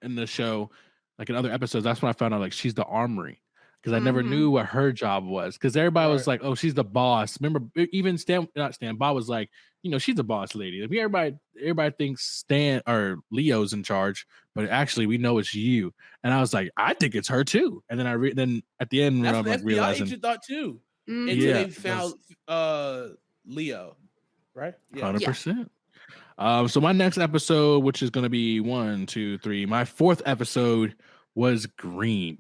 in the show, like in other episodes, that's when I found out like she's the armory, because I never knew what her job was, because everybody was like, oh, she's the boss. Remember, even Bob was like, you know, she's the boss lady. Everybody thinks Stan or Leo's in charge, but actually we know it's you. And I was like, I think it's her too. And then then at the end, that's I'm what like FBI realizing agent thought too. Mm-hmm. Until they found Leo, right? 100%. So my next episode, which is going to be 1, 2, 3, my 4th episode was Green.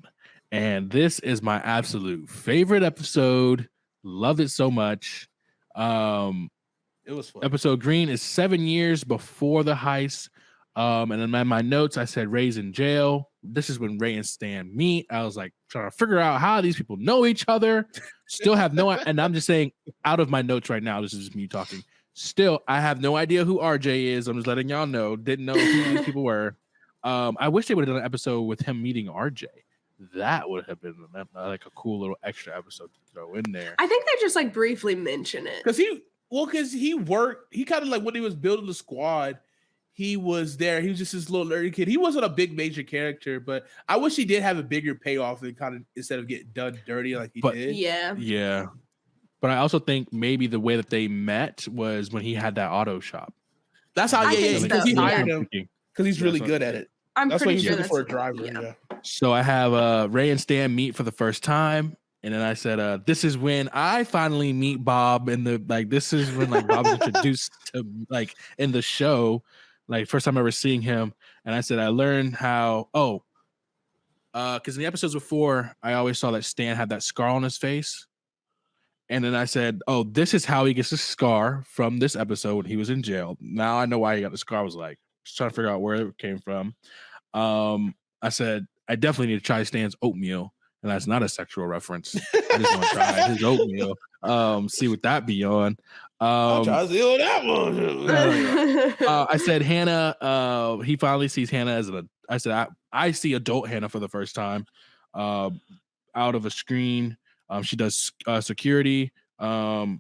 And this is my absolute favorite episode. Love it so much. It was fun. Episode Green is 7 years before the heist. And in my notes, I said Ray's in jail. This is when Ray and Stan meet. I was like trying to figure out how these people know each other. Still have no, and I'm just saying out of my notes right now, this is just me talking. Still, I have no idea who RJ is. I'm just letting y'all know. Didn't know who these people were. I wish they would have done an episode with him meeting RJ. That would have been like a cool little extra episode to throw in there. I think they just like briefly mention it. Because he worked, he kind of like when he was building the squad, he was there. He was just this little nerdy kid. He wasn't a big major character, but I wish he did have a bigger payoff and kind of instead of getting done dirty like he did. Yeah. But I also think maybe the way that they met was when he had that auto shop. That's how, because he hired him because he's really good at it. That's why he's looking for a driver. Yeah. So I have Ray and Stan meet for the first time. And then I said, this is when I finally meet Bob, and this is when like Bob was introduced to like in the show, like first time ever seeing him. And I said, I learned how, because in the episodes before, I always saw that Stan had that scar on his face. And then I said, oh, this is how he gets the scar from this episode when he was in jail. Now I know why he got the scar. I was like, just trying to figure out where it came from. I said, I definitely need to try Stan's oatmeal. And that's not a sexual reference. I just want to try his oatmeal. See what that be on. I'll try to see what that one. I said Hannah. He finally sees Hannah as I said I see adult Hannah for the first time. Out of a screen. She does security. Trader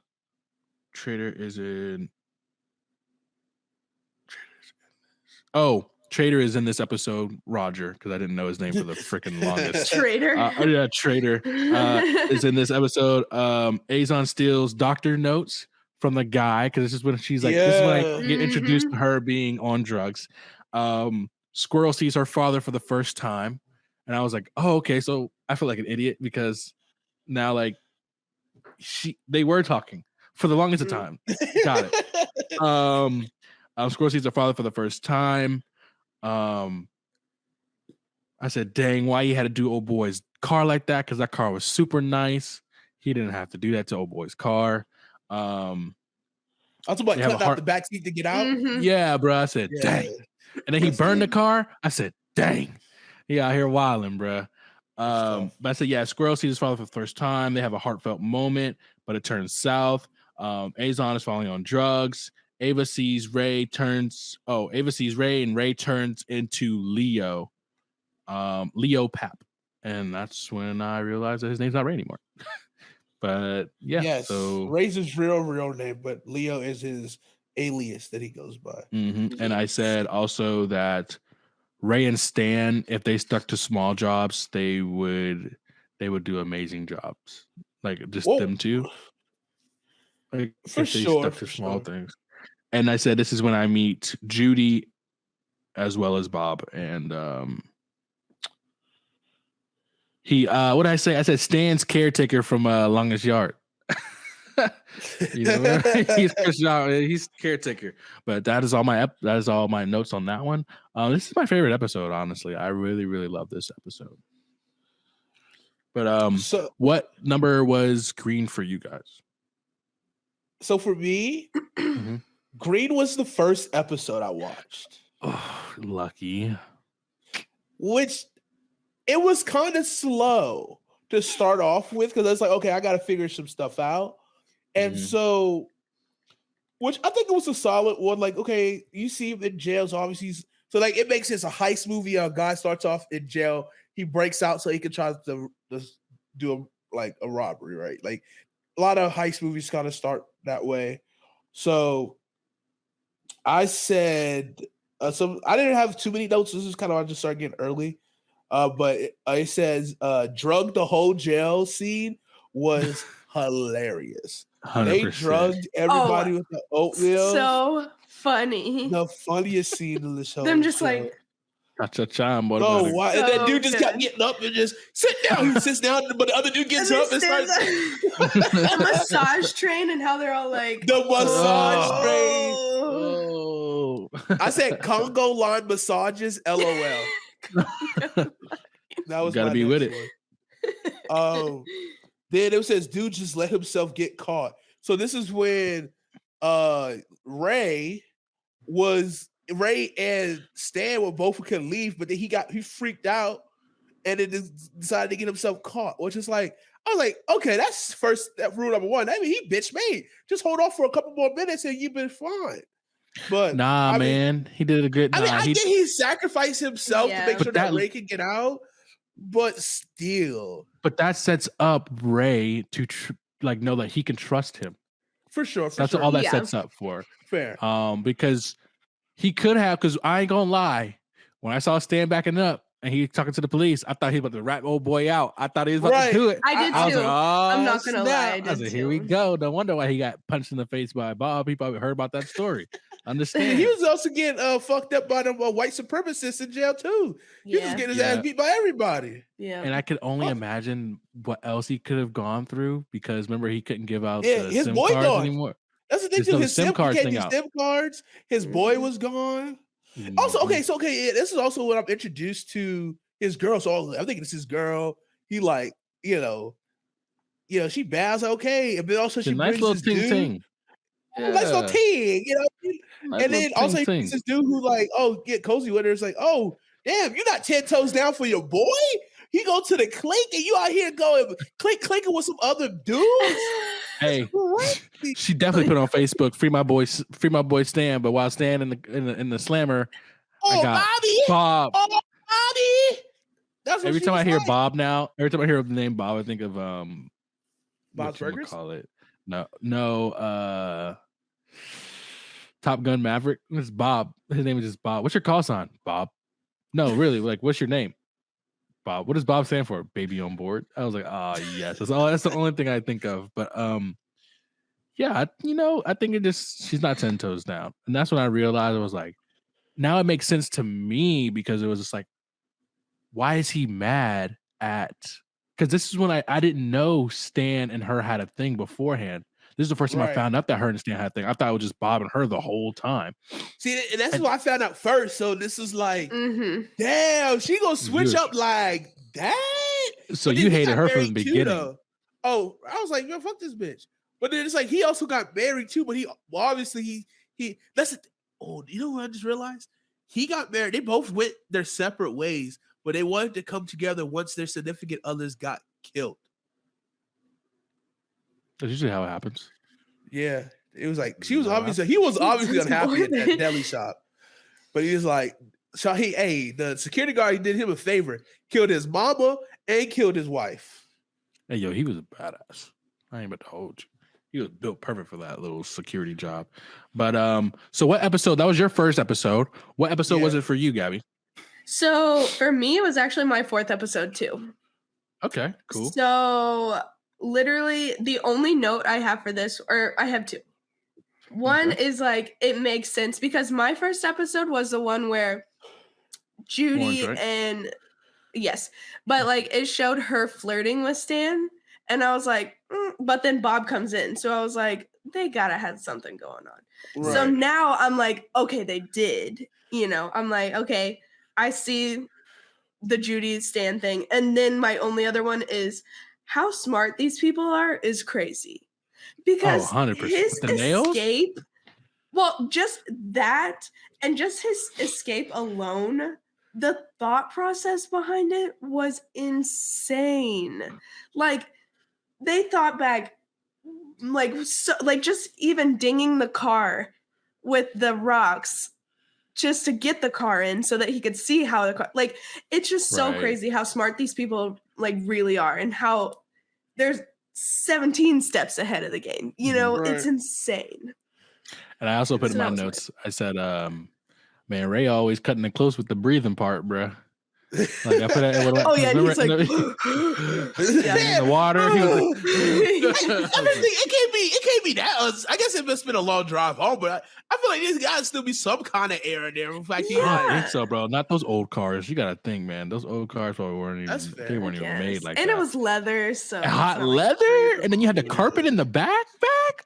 is in. Trader is in this episode, Roger, because I didn't know his name for the freaking longest. Trader. Trader is in this episode. Azon steals doctor notes from the guy, because this is when she's like, this is when I get introduced to her being on drugs. Squirrel sees her father for the first time, and I was like, oh, okay. So I feel like an idiot because now like they were talking for the longest of time. Got it. Squirrel sees her father for the first time. I said, dang, why he had to do old boy's car like that? Because that car was super nice. He didn't have to do that to old boy's car. I was about They have a cutting out heart- the backseat to get out. Mhm. Yeah, bro. I said, Yeah. dang. And then he burned the car. I said, dang. He out here wilding, bro. tough. But I said, yeah, Squirrel sees his father for the first time. They have a heartfelt moment, but it turns south. Azon is falling on drugs. Ava sees Ray, and Ray turns into Leo. Leo Pap. And that's when I realized that his name's not Ray anymore. But yeah, Yes. so Ray's his real name, but Leo is his alias that he goes by. and I said also that Ray and Stan, if they stuck to small jobs, they would do amazing jobs. Like just Whoa. them two. Like For if they sure, stuck for to small sure. things. And I said this is when I meet Judy as well as Bob. And he what did I say? I said Stan's caretaker from Longest Yard. You know, he's caretaker. But that is all my notes on that one. This is my favorite episode, honestly. I really, really love this episode. But So what number was Green for you guys? So for me, Mhm. Green was the first episode I watched, Oh, lucky. which it was kind of slow to start off with because I was like, okay, I got to figure some stuff out. And Mhm. so, which I think it was a solid one. Like, okay, you see him in jail, so obviously so like it makes sense. A heist movie, a guy starts off in jail, he breaks out so he can try to do a robbery, right? Like a lot of heist movies kind of start that way. So I said, so I didn't have too many notes. This is kind of I just started getting early. But it says drug the whole jail scene was hilarious. 100%. They drugged everybody with the oatmeal. So funny. The funniest scene in the show. Them just like Cha-cha-cha, oh, motherfucker. wow. And that So dude just kept good. getting up and just sit down. He sits down, but the other dude gets and up and starts the massage train and how they're all like the massage train. Oh. I said Congo line massages, LOL. That was Gotta my be with next one. Then it says, dude just let himself get caught. So this is when Ray and Stan were both could leave, but then he freaked out and then decided to get himself caught, which is like, I was like, okay, that's rule number one. I mean, he bitch made. Just hold off for a couple more minutes and you've been fine. But nah, man, he did a good. I get he sacrificed himself to make But sure that Ray can get out, but still. But that sets up Ray to know that he can trust him. For sure. That's all that sets up for. Fair. Because he could have, because I ain't gonna lie, when I saw Stan backing up and he talking to the police, I thought he was about to rat old boy out. I thought he was about to do it. I did I was too. like, oh, I'm not gonna lie. I was like, here we go. No wonder why he got punched in the face by Bob. He probably heard about that story. Understand? He was also getting fucked up by the white supremacists in jail too. He was getting his ass beat by everybody. Yeah. And I could only imagine what else he could have gone through because remember he couldn't give out Yeah, the his SIM boy cards gone. anymore. That's the thing too. His SIM cards can't use SIM cards. His boy was gone. Also, okay, so yeah, this is also when I'm introduced to his girl. So I'm thinking it's his girl. He like, she bows okay, and then also she nice brings little this ting dude. ting. Nice little ting, Nice and then also he ting. brings this dude who like, get cozy with her. It's like, oh, damn, you're not 10 toes down for your boy. He go to the clink and you out here going clinking with some other dudes. Hey, she definitely put on Facebook, free my boy Stan. But while Stan in the slammer, I got Bobby, Bob. Oh, Bobby. That's what Every she time was I hear like. Bob now, every time I hear the name Bob, I think of Bob's Burgers. Call it no. Top Gun Maverick. It's Bob. His name is just Bob. What's your call sign? Bob. No, really. Like, what's your name? Bob. What does Bob stand for? Baby on board. I was like, yes. That's the only thing I think of. But yeah, I think she's not 10 toes down. And that's when I realized I was like, now it makes sense to me because it was just like, why is he mad at? Because this is when I didn't know Stan and her had a thing beforehand. This is the first time I Right. found out that her and Stan had a thing. I thought it was just Bob and her the whole time. See, and that's what I found out first. So this is like, Mm-hmm. damn, she gonna switch up like that. So But then you he hated got her from the married too, beginning. though. Oh, I was like, man, fuck this bitch. But then it's like he also got married too. But he obviously he that's the oh, you know what I just realized? He got married. They both went their separate ways, but they wanted to come together once their significant others got killed. That's usually how it happens. Yeah, it was like he was obviously unhappy at that deli shop, but he was like, so the security guard, he did him a favor, killed his mama and killed his wife. Hey, yo, he was a badass. I ain't about to hold you. He was built perfect for that little security job. But so what episode? That was your first episode. What episode was it for you, Gabby? So for me, it was actually my 4th episode too. Okay, cool. So literally the only note I have for this, or I have 2. One is like, it makes sense because my first episode was the one where Judy Orange, right? and yes, but like it showed her flirting with Stan, and I was like, but then Bob comes in, so I was like, they gotta have something going on. Right. So now I'm like, okay, they did. I'm like, okay, I see the Judy Stan thing, and then my only other one is how smart these people are is crazy because 100%. his The nails? escape. Well, just that, and just his escape alone. The thought process behind it was insane. Like they thought back, like just even dinging the car with the rocks just to get the car in so that he could see how the car. Like it's just so crazy how smart these people like really are, and how there's 17 steps ahead of the game. It's insane. And I also put in my notes. I said, man, Ray always cutting it close with the breathing part, bruh. Like I put it. And he's like, in the water. He was like, it can't be that. I guess it must have been a long drive home, but I feel like there's got to still be some kind of air in there. In fact, I don't think so, bro. Not those old cars. You got to think, man. Those old cars probably weren't even. That's fair. They weren't even made like that. And it was leather, so hot leather, and then you had the carpet in the back.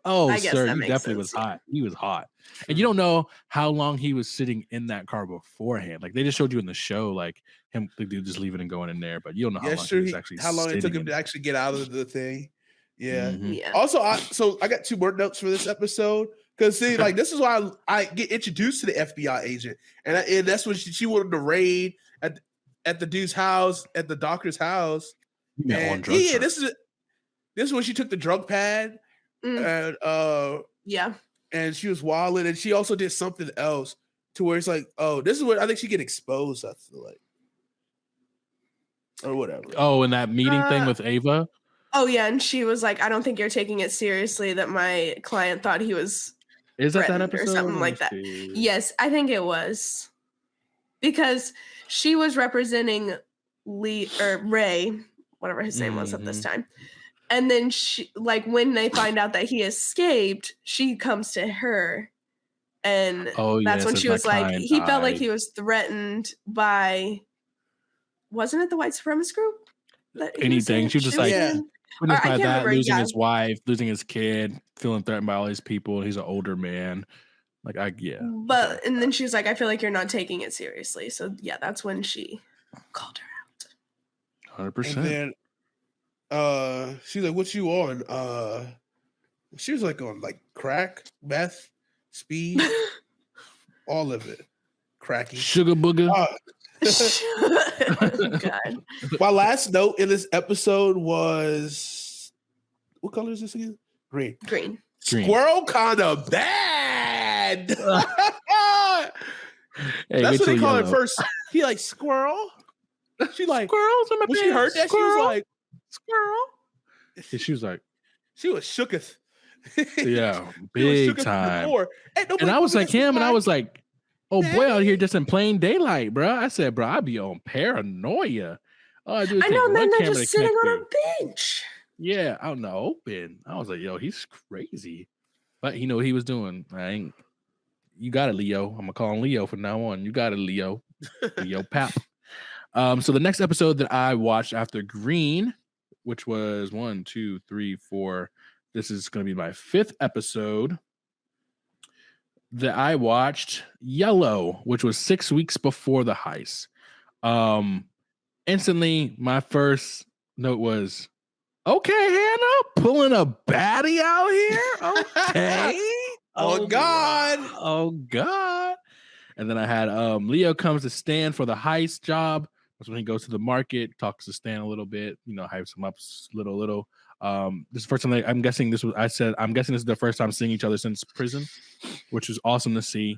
Oh, I guess sir, that he makes definitely was sense, hot. He was hot, and you don't know how long he was sitting in that car beforehand. Like they just showed you in the show, like him, the dude just leaving and going in there, but you don't know how long he was actually. How long it took him to actually get out of the thing. Yeah. Also, I got 2 more notes for this episode because see, like this is why I get introduced to the FBI agent, and that's when she wanted to raid at the dude's house, at the doctor's house. And this is when she took the drug pad, and and she was wilding, and she also did something else to where it's like, oh, this is what I think she get exposed. I feel like, or whatever. Oh, and that meeting thing with Ava. Oh yeah, and she was like, "I don't think you're taking it seriously." That my client thought he was. Is that episode or something like that? Yes, I think it was, because she was representing Ray, whatever his name was at this time, and then she, like, when they find out that he escaped, she comes to her, and that's when she was like, he felt like he was threatened by. Wasn't it the white supremacist group? Anything. She was just like. By that, losing his wife, losing his kid, feeling threatened by all these people. He's an older man. Like, But, and then she was like, I feel like you're not taking it seriously. So, yeah, that's when she called her out. 100%. And then she's like, what you on? She was like on like crack, meth, speed, all of it. Cracking. Sugar booger. God. My last note in this episode was, what color is this again? Green. Squirrel kind of bad. That's what they call it first. He like squirrel. She like squirrels. When she heard that, squirrel. She was like squirrel. And she was like, she was shooketh. Yeah, big time. And I was like him, and I was like. Oh boy, out here just in plain daylight, bro. I said, bro, I'd be on paranoia. All I do is I know, and then they're just sitting on a bench. Yeah, out in the open. I was like, yo, he's crazy. But he knew what he was doing. You got it, Leo. I'm gonna call him Leo from now on. You got it, Leo. Leo Pap. So the next episode that I watched after Green, which was 1, 2, 3, 4, This is going to be my 5th episode that I watched Yellow, which was 6 weeks before the heist. Instantly, my first note was, okay, Hannah, pulling a baddie out here? Okay. Oh, God. Oh, God. And then I had Leo comes to Stan for the heist job. That's when he goes to the market, talks to Stan a little bit, hypes him up little. This is the first time I'm guessing this is the first time seeing each other since prison, which was awesome to see.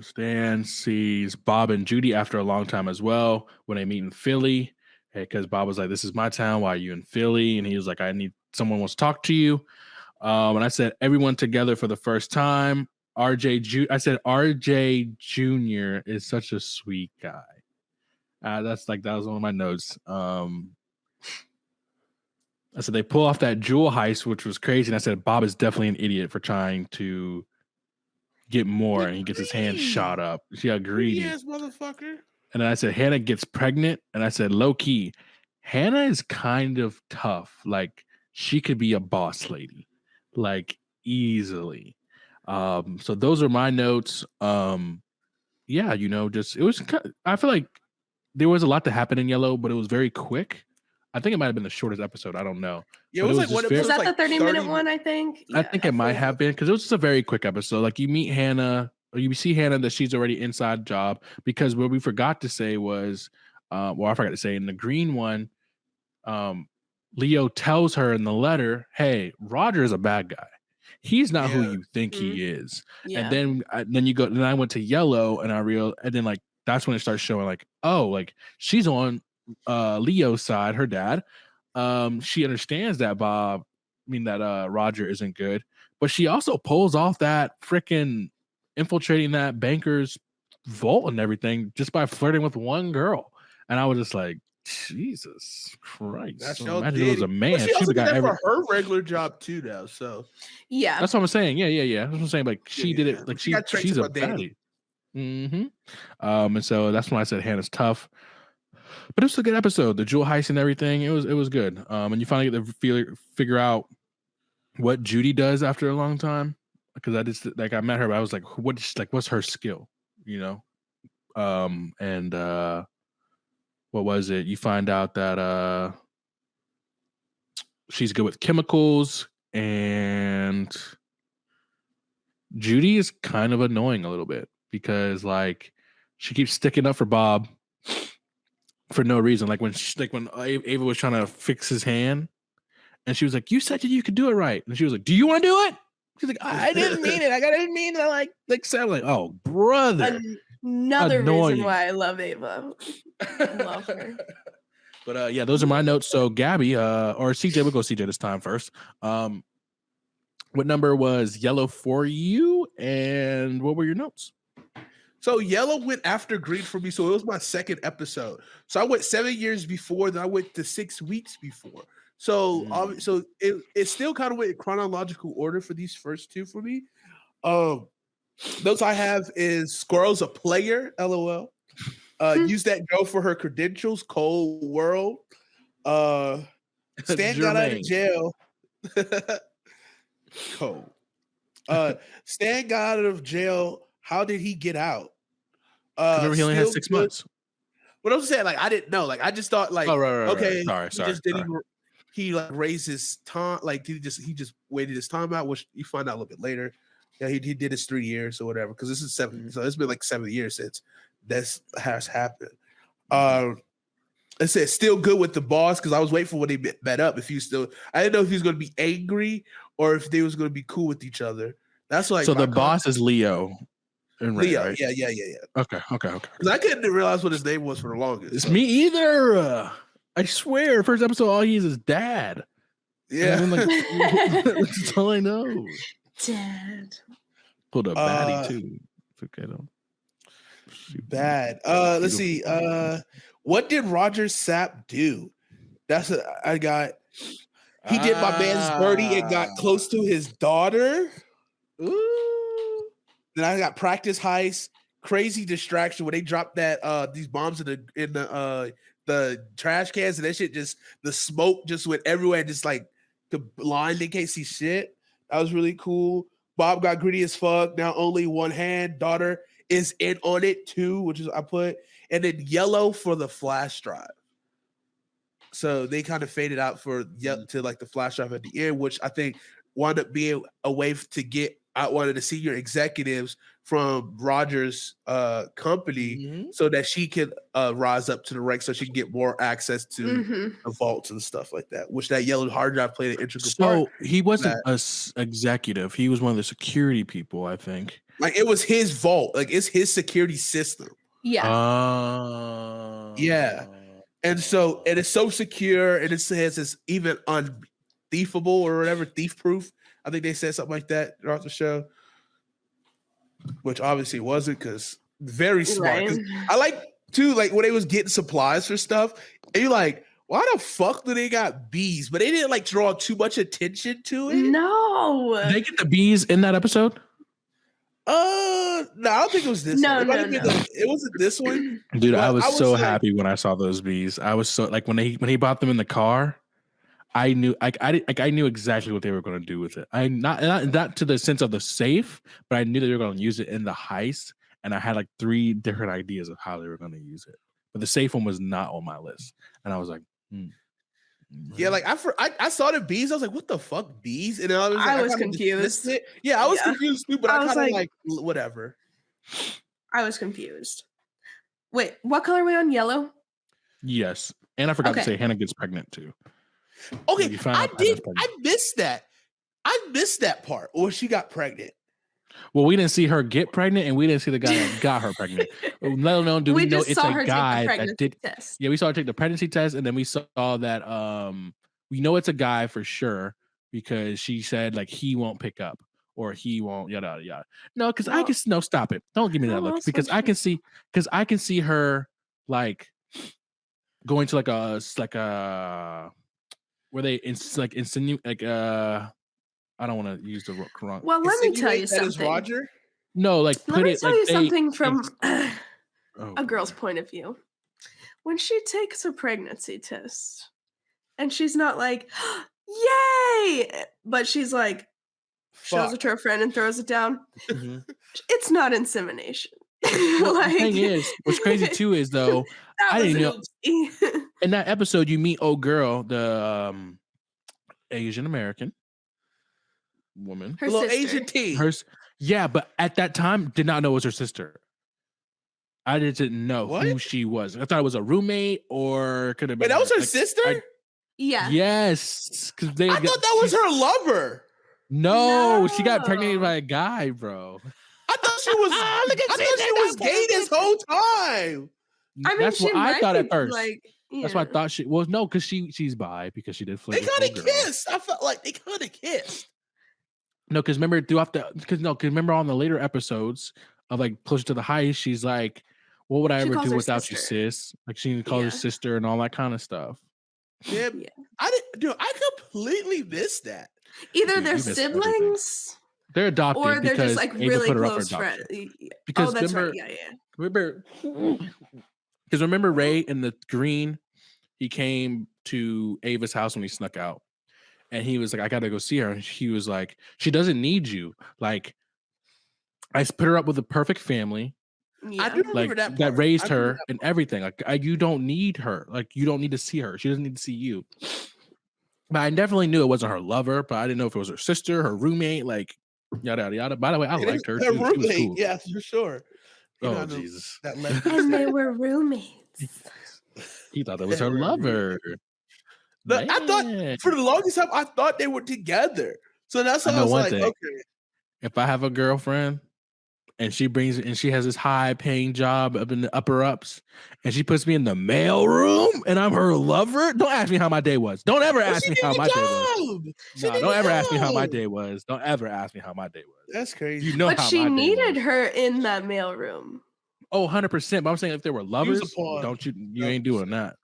Stan sees Bob and Judy after a long time as well when they meet in Philly, because Bob was like, "This is my town. Why are you in Philly?" And he was like, "I need someone wants to talk to you." And I said, "Everyone together for the first time." I said RJ Jr. is such a sweet guy. That was one of my notes. I said they pull off that jewel heist, which was crazy. And I said Bob is definitely an idiot for trying to get more, and he gets his hand shot up. She got greedy. Yes, motherfucker. And then I said Hannah gets pregnant, and I said low key, Hannah is kind of tough. Like she could be a boss lady, like easily. So those are my notes. Yeah, just it was. I feel like there was a lot to happen in Yellow, but it was very quick. I think it might have been the shortest episode. I don't know. Yeah, it was like what was that the 30-minute one? I think. I think it might have been because it was just a very quick episode. Like you meet Hannah, or you see Hannah that she's already inside job. Because what we forgot to say was, I forgot to say in the green one, Leo tells her in the letter, "Hey, Roger is a bad guy. He's not who you think he is." Yeah. And then I went to Yellow, and and then that's when it starts showing she's on Leo's side, her dad. She understands that Roger isn't good, but she also pulls off that freaking infiltrating that banker's vault and everything just by flirting with one girl. And I was just like, Jesus Christ! Imagine it was a man. Well, she also did that for her regular job too, now. So yeah, that's what I'm saying. Yeah. That's what I'm saying. Like she did it. Like she's a baddie. Mm-hmm. And so that's when I said Hannah's tough. But it was a good episode. The jewel heist and everything. It was good. And you finally get to figure out what Judy does after a long time. Because I just I met her, but I was like, what's her skill? And what was it? You find out that she's good with chemicals, and Judy is kind of annoying a little bit because she keeps sticking up for Bob for no reason. Like when Ava was trying to fix his hand, and she was like, "You said you could do it right," and she was like, "Do you want to do it?" She's like, "I didn't mean it. I didn't mean to sound like, oh brother." Another reason why I love Ava. I love her. But yeah, those are my notes. So Gabby, or CJ, we'll go CJ this time first. What number was Yellow for you, and what were your notes? So Yellow went after Green for me, so it was my second episode. So I went 7 years before, then I went to 6 weeks before. So so it still kind of went in chronological order for these first two for me. Those I have is Squirrel's a player, LOL. Use that girl for her credentials, Cold World. Stan got out of jail. Cold. Stan got out of jail. How did he get out? Remember, he only had 6 months. What I was saying, I didn't know. I just thought, right. Okay, sorry. He raised his time. He just waited his time out, which you find out a little bit later. Yeah, he did his 3 years or whatever. Because this is 7, so it's been 7 years since this has happened. I said still good with the boss because I was waiting for when they met up. I didn't know if he was going to be angry or if they was going to be cool with each other. That's so the boss is Leo. Leo, right? Yeah. Okay. Because I couldn't realize what his name was for the longest. It's me either. I swear, first episode, all he is dad. Yeah, that's all I know. Dad. Pulled a baddie too. Okay, though. Bad. Let's see. What did Roger Sapp do? That's what I got. He did my man's birdie and got close to his daughter. Ooh. Then I got practice heist, crazy distraction when they dropped that these bombs in the the trash cans and that shit just the smoke just went everywhere, just like the blind they can't see shit. That was really cool. Bob got greedy as fuck. Now only one hand. Daughter is in on it too, which is I put, and then yellow for the flash drive. So they kind of faded out for to like the flash drive at the end, which I think wound up being a way to get out one of the senior executives from Rogers' company, so that she could rise up to the rank, so she can get more access to the vaults and stuff like that. Which that yellow hard drive played an integral part. So he wasn't a executive; he was one of the security people, I think. Like it was his vault, like it's his security system. Yeah. Yeah. And so, and it's so secure, and it says it's even unthieveable or whatever, thief proof. I think they said something like that throughout the show, which obviously wasn't, because very smart. Right. I like too, like when they was getting supplies for stuff, and you're like, why the fuck do they got bees? But they didn't like draw too much attention to it. No. Did they get the bees in that episode? No, I don't think it was this one. It wasn't this one. Dude, I was so happy when I saw those bees. I was so like when he bought them in the car, I knew I knew exactly what they were going to do with it. I not to the sense of the safe, but I knew that they were going to use it in the heist, and I had like 3 different ideas of how they were going to use it. But the safe one was not on my list, and I was like, yeah, like I saw the bees. I was like, what the fuck, bees? And I was confused. Yeah, I was confused too, but I kind of like whatever. I was confused. Wait, what color are we on? Yellow? Yes. And I forgot to say Hannah gets pregnant too. Okay, I missed that. I missed that part where she got pregnant. Well, we didn't see her get pregnant, and we didn't see the guy that got her pregnant. Let alone do we know it's a guy that did. Test. Yeah, we saw her take the pregnancy test, and then we saw that we know it's a guy for sure because she said like he won't pick up or he won't yada yada yada. No, because I can stop it. Don't give me that look because I can see her like going to like a where they insinuate like I don't want to use the wrong. Well, let me tell you something. Roger? No, like let me tell you something from a girl's point of view. When she takes a pregnancy test, and she's not like, "Yay!" but she's like, shows it to her friend and throws it down. It's not insemination. Well, the thing is, what's crazy too is though, I didn't know. In that episode, you meet old girl, the Asian American woman, her little sister. Asian teen. Yeah, but at that time, did not know it was her sister. I didn't know who she was. I thought it was a roommate or could have been. Wait, that was her sister? Yeah. Yes, because I thought that was her lover. No, she got pregnant by a guy, bro. I thought she was. I thought she was gay this whole time. I mean, that's what I thought at first. Like, that's what I thought she was. No, because she's bi because she did flirt. They kind of kissed. I felt like they kind of kissed. No, because remember remember on the later episodes of like closer to the heist, she's like, "What would I ever do without you, sis?" Like she calls her sister and all that kind of stuff. Yeah, I completely missed that. Either they're siblings, they're adopted, or they're just like really close friends. Because that's right. Remember, because remember Ray in the green, he came to Ava's house when he snuck out. And he was like, I got to go see her. And he was like, she doesn't need you. Like, I put her up with a perfect family. Yeah. I do remember that raised her and everything. Like, you don't need her. Like, you don't need to see her. She doesn't need to see you. But I definitely knew it wasn't her lover, but I didn't know if it was her sister, her roommate, like, yada, yada, yada. By the way, I liked her. Her roommate, was cool. Yeah, for sure. Jesus. And they were roommates. He thought that was her lover. I thought for the longest time I thought they were together. So that's how I was like, okay. If I have a girlfriend and she has this high paying job up in the upper ups and she puts me in the mail room and I'm her lover, don't ask me how my day was. Don't ever ask me how my day was. No, don't ever ask me how my day was. Don't ever ask me how my day was. That's crazy. You know, but she needed her in that mail room. Oh, 100%. But I'm saying if they were lovers, you ain't doing that.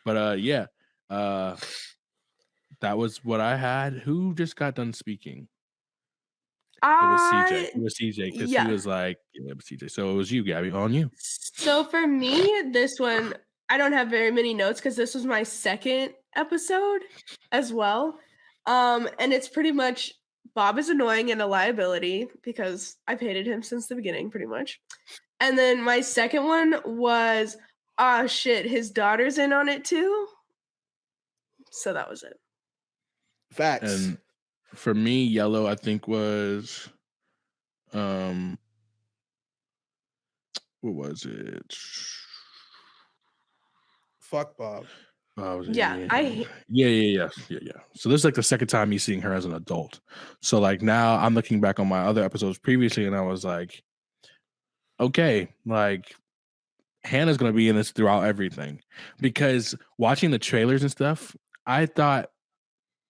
But yeah. That was what I had. Who just got done speaking? It was CJ because he was like, yeah, it was CJ. So it was you, Gabby, on you. So for me, this one, I don't have very many notes because this was my second episode as well. And it's pretty much Bob is annoying and a liability because I've hated him since the beginning, pretty much. And then my second one was, ah, shit, his daughter's in on it too. So that was it. Facts. And for me, yellow, I think was, what was it? Fuck Bob. Yeah, Yeah. So this is like the second time me seeing her as an adult. So like now I'm looking back on my other episodes previously, and I was like, okay, like Hannah's gonna be in this throughout everything, because watching the trailers and stuff, I thought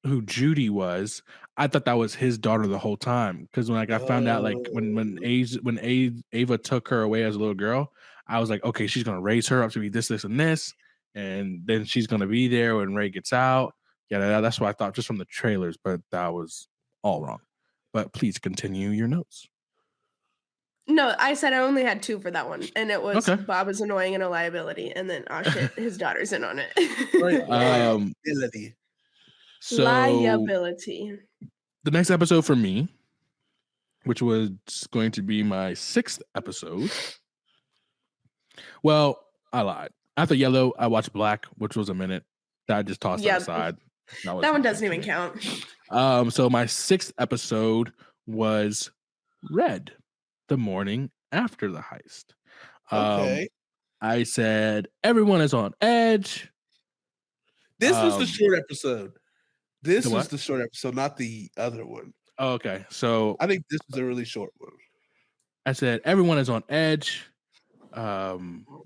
who Judy was, I thought that was his daughter the whole time. Because when like I found out like when Ava took her away as a little girl, I was like, okay, she's gonna raise her up to be this, and this, and then she's gonna be there when Ray gets out. Yeah, that's what I thought just from the trailers, but that was all wrong. But please continue your notes. No, I said I only had 2 for that one, and it was Okay. Bob is annoying and a liability, and then oh shit, his daughter's in on it. Liability. So Liability. the next episode for me, which was going to be my 6th episode. Well, I lied. After yellow, I watched black, which was a minute. That I just tossed that aside. That one doesn't even count. So my 6th episode was red, the morning after the heist. Okay. I said everyone is on edge. This was the short episode. This The was what? the short episode, not the other one. Oh, okay. So I think this was a really short one. I said everyone is on edge.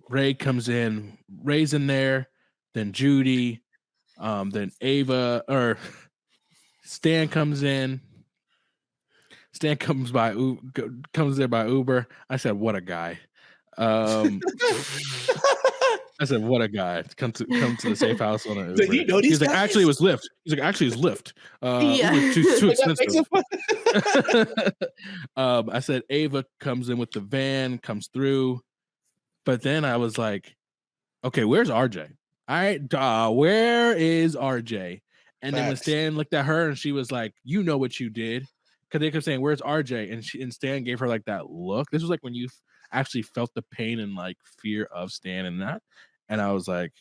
Ray comes in, Ray's in there, then Judy, then Ava, or Stan comes in. Stan comes there by Uber. I said, "What a guy!" I said, "What a guy!" Come to the safe house on an Uber. Do you know these He's like, guys? "Actually, it was Lyft." He's like, "Actually, it's Lyft. Yeah. Uber's too That makes expensive." it I said Ava comes in with the van, comes through, but then I was like, "Okay, where's RJ? All right, where is RJ?" And then when Facts. Stan looked at her and she was like, "You know what you did," because they kept saying, "Where's RJ?" And Stan gave her like that look. This was like when you actually felt the pain and like fear of Stan and that. And I was like,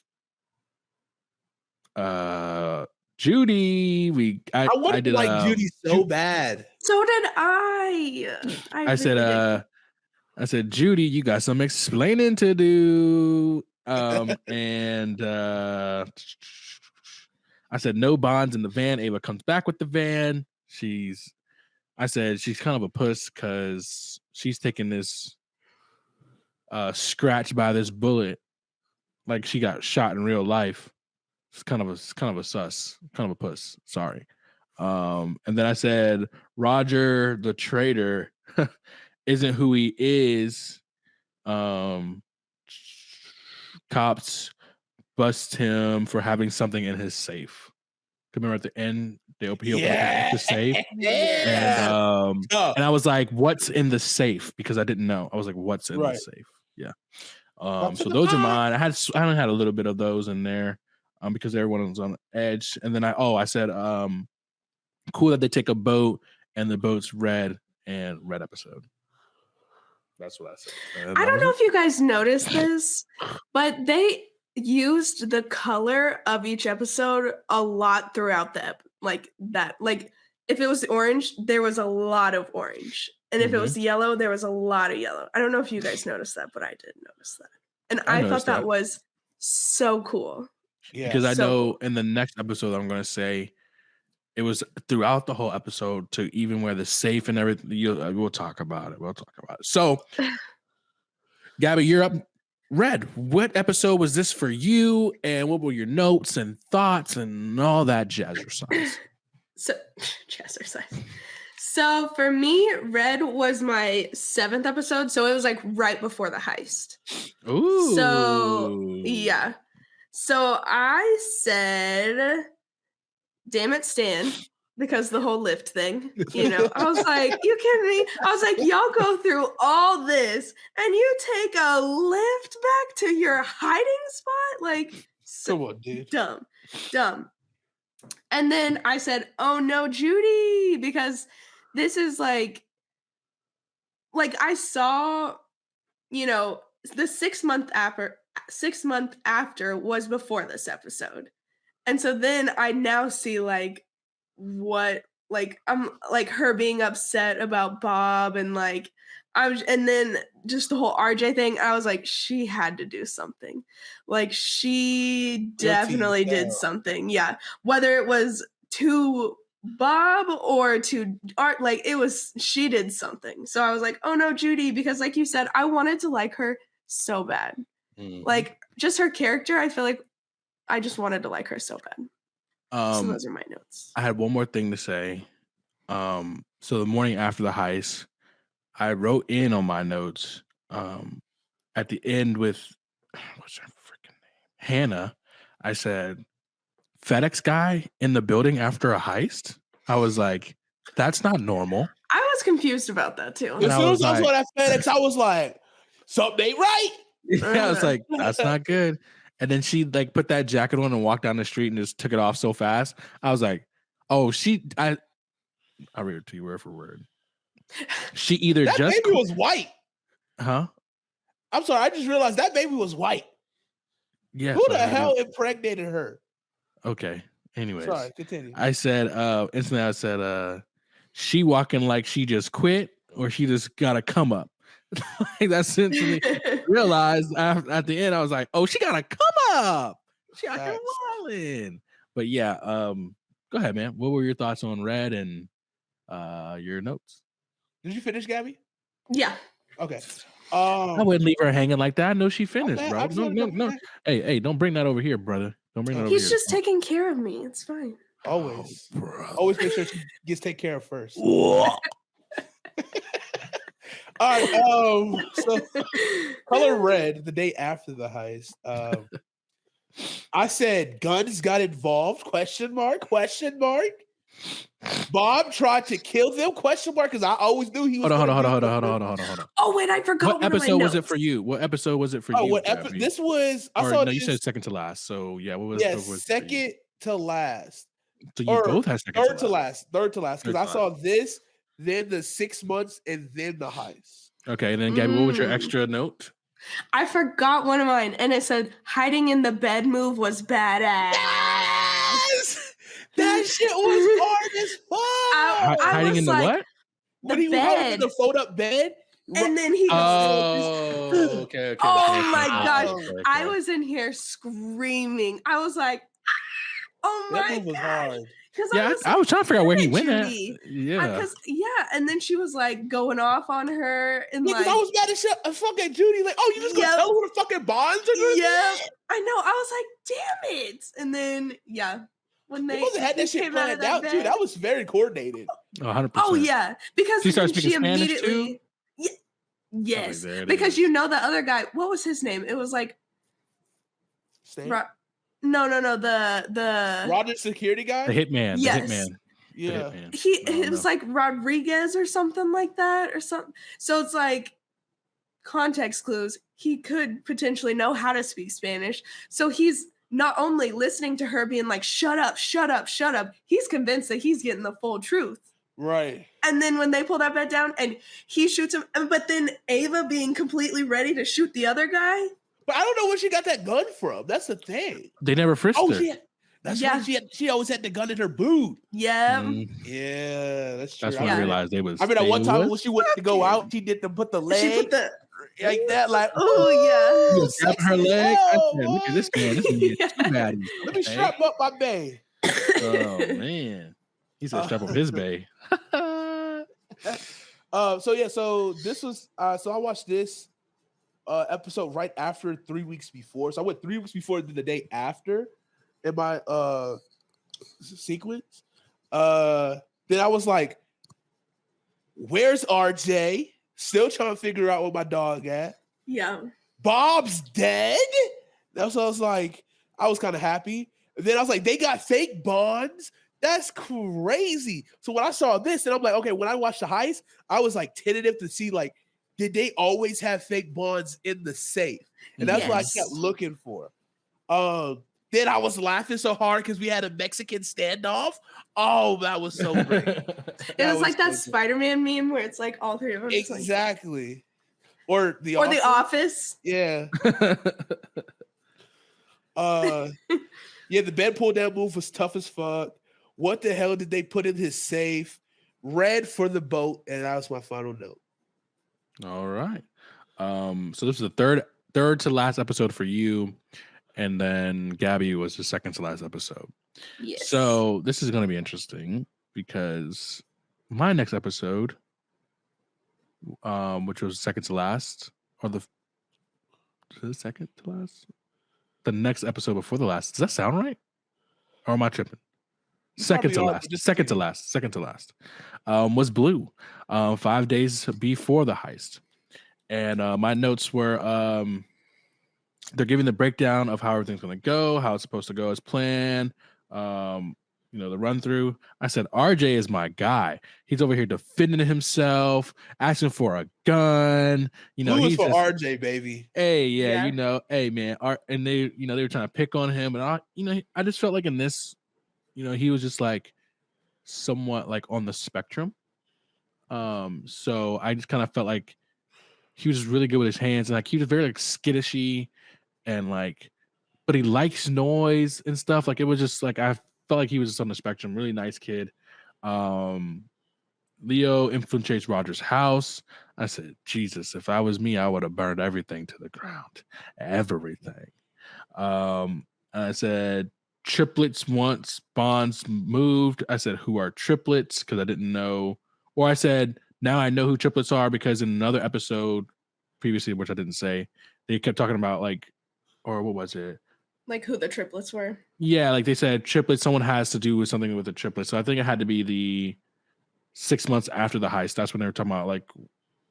Judy, I wanted to like Judy so bad. So did I. I said, Judy, you got some explaining to do. And I said, no bonds in the van. Ava comes back with the van. I said she's kind of a puss because she's taking this scratch by this bullet, like she got shot in real life. It's kind of a sus, kind of a puss. Sorry. And then I said Roger the traitor isn't who he is. Cops bust him for having something in his safe. Remember at the end, he opened the safe. Yeah. And I was like, what's in the safe? Because I didn't know. I was like, what's in the safe? Yeah. So those are mine. I had a little bit of those in there because everyone was on the edge. And then I said, cool that they take a boat and the boat's red and red episode. That's what I said. I don't know if you guys noticed this, but they used the color of each episode a lot throughout the like if it was orange, there was a lot of orange, and if it was yellow, there was a lot of yellow. I don't know if you guys noticed that, but I did notice that, and I thought that was so cool. Yeah, because I know in the next episode I'm going to say it was throughout the whole episode to even where the safe and everything. We'll talk about it. So, Gabby, you're up. Red, what episode was this for you? And what were your notes and thoughts and all that jazzercise? So for me, red was my 7th episode. So it was like right before the heist. Ooh. So, yeah. So I said, damn it, Stan. because the whole lift thing, you know, I was like, you kidding me? I was like, y'all go through all this and you take a lift back to your hiding spot? Like, Come on, dude. Dumb. And then I said, oh no, Judy, because this is like I saw, you know, the 6 month after was before this episode. And so then I now see like what I'm like her being upset about Bob and like and then just the whole RJ thing. I was like, she had to do something. Like she definitely did something. Yeah. Whether it was to Bob or to Art, like she did something. So I was like, oh no, Judy, because like you said, I wanted to like her so bad. Mhm. Like just her character, I feel like I just wanted to like her so bad. So those are my notes. I had one more thing to say. So the morning after the heist, I wrote in on my notes at the end with what's her freaking name? Hannah. I said, FedEx guy in the building after a heist. I was like, that's not normal. I was confused about that too. As soon as I saw that FedEx, I was like, something ain't right. Yeah, I was like, that's not good. And then she like put that jacket on and walked down the street and just took it off so fast. I was like, oh, I'll read it to you word for word. She either that just baby was white. Huh? I'm sorry, I just realized that baby was white. Yeah. Who the hell impregnated her? Okay. Anyways. Sorry, continue. I said, instantly I said, she walking like she just quit or she just got to come up. Like that's instantly realized at the end. I was like, oh, she got to come up. She out here wilding. But yeah, go ahead, man. What were your thoughts on Red and your notes? Did you finish, Gabby? Yeah. Okay. I wouldn't leave her hanging like that. I know she finished, okay, bro. No. Hey, don't bring that over here, brother. Don't bring that over here. He's just taking care of me. It's fine. Always. Always make sure she gets taken care of first. All right. So color red the day after the heist. I said guns got involved? Question mark. Bob tried to kill them? Question mark. Because I always knew he was. Hold on. Oh wait, I forgot. What episode was it for you? What episode was it for you? What episode? This was. I saw. No, you said second to last. So yeah, what was? Yeah, what was second to last. So you both had second third to last. Third to last. Because I saw this, then the 6 months, and then the heist. Okay, and then Gabby, what was your extra note? I forgot one of mine, and it said hiding in the bed move was badass. Yes! That shit was hard as fuck. Hiding in the like, what? When he was in the fold up bed. And then he okay. Oh my gosh. Okay. I was in here screaming. I was like, oh my god. Hard. Yeah, I was trying to figure out where he went at. Yeah. And then she was like going off on her. And because I was mad at fucking Judy. Like, oh, you just gonna tell her who the fucking bonds are doing? Yeah. I know. I was like, damn it. And then, yeah. When they had that shit planned out, too. That was very coordinated. 100%. Oh, yeah. Because she started speaking Spanish, too? Yes. Because you know the other guy, what was his name? It was like... No. The Roger security guy? The hitman. Yes. The hitman. Yeah. It was like Rodriguez or something like that or something. So it's like context clues. He could potentially know how to speak Spanish. So he's not only listening to her being like, shut up. He's convinced that he's getting the full truth. Right. And then when they pull that bed down and he shoots him, but then Ava being completely ready to shoot the other guy. But I don't know where she got that gun from. That's the thing. They never frisked her. Yeah. That's why she always had the gun in her boot. Yeah. Yeah, that's true. That's when I realized they was. I mean, at one time when she went to go out, she did put the leg. She put the like that, like oh yeah. Grab her leg. I said, look at this man. This man is too bad. Let me strap up my bae. Oh man, he said strap up his bae. So this was so I watched this episode right after 3 weeks before. So I went 3 weeks before the day after in my sequence. Then I was like, where's RJ? Still trying to figure out where my dog at. Yeah. Bob's dead? That's what I was like. I was kind of happy. And then I was like, they got fake bonds. That's crazy. So when I saw this, and I'm like, okay, when I watched the heist, I was like tentative to see like, did they always have fake bonds in the safe? And that's what I kept Yes. looking for. Then I was laughing so hard because we had a Mexican standoff. Oh, that was so great. It was like that so Spider-Man meme where it's like all three of them. good. just like- Exactly. Or the or office. The Office. Yeah. Yeah, the bed pull down move was tough as fuck. What the hell did they put in his safe? Red for the boat, and that was my final note. All right. So this is the third to last episode for you, and then Gabby was the second to last episode. Yes. So this is going to be interesting because my next episode, which was second to last, or the second to last, the next episode before the last. Does that sound right? Or am I tripping? Second to last. Second to last. Second to last. Was Blue. 5 days before the heist. And my notes were they're giving the breakdown of how everything's going to go, how it's supposed to go as planned. The run through. I said, RJ is my guy. He's over here defending himself, asking for a gun. Blue he's is for just, RJ, baby. Hey, Yeah. Hey, man. And they were trying to pick on him. And I just felt like in this, he was just like somewhat like on the spectrum. So I just kind of felt like he was really good with his hands, and like he was very like skittishy and like, but he likes noise and stuff. Like it was just like I felt like he was just on the spectrum. Really nice kid. Leo infiltrates Roger's house. I said, Jesus, if I was me, I would have burned everything to the ground. Everything. I said, triplets once bonds moved. I said, who are triplets? Because I didn't know. Or I said, now I know who triplets are because in another episode previously, which I didn't say, they kept talking about like, or what was it? Like who the triplets were. Yeah, like they said triplets, someone has to do with something with the triplets. So I think it had to be the 6 months after the heist. That's when they were talking about like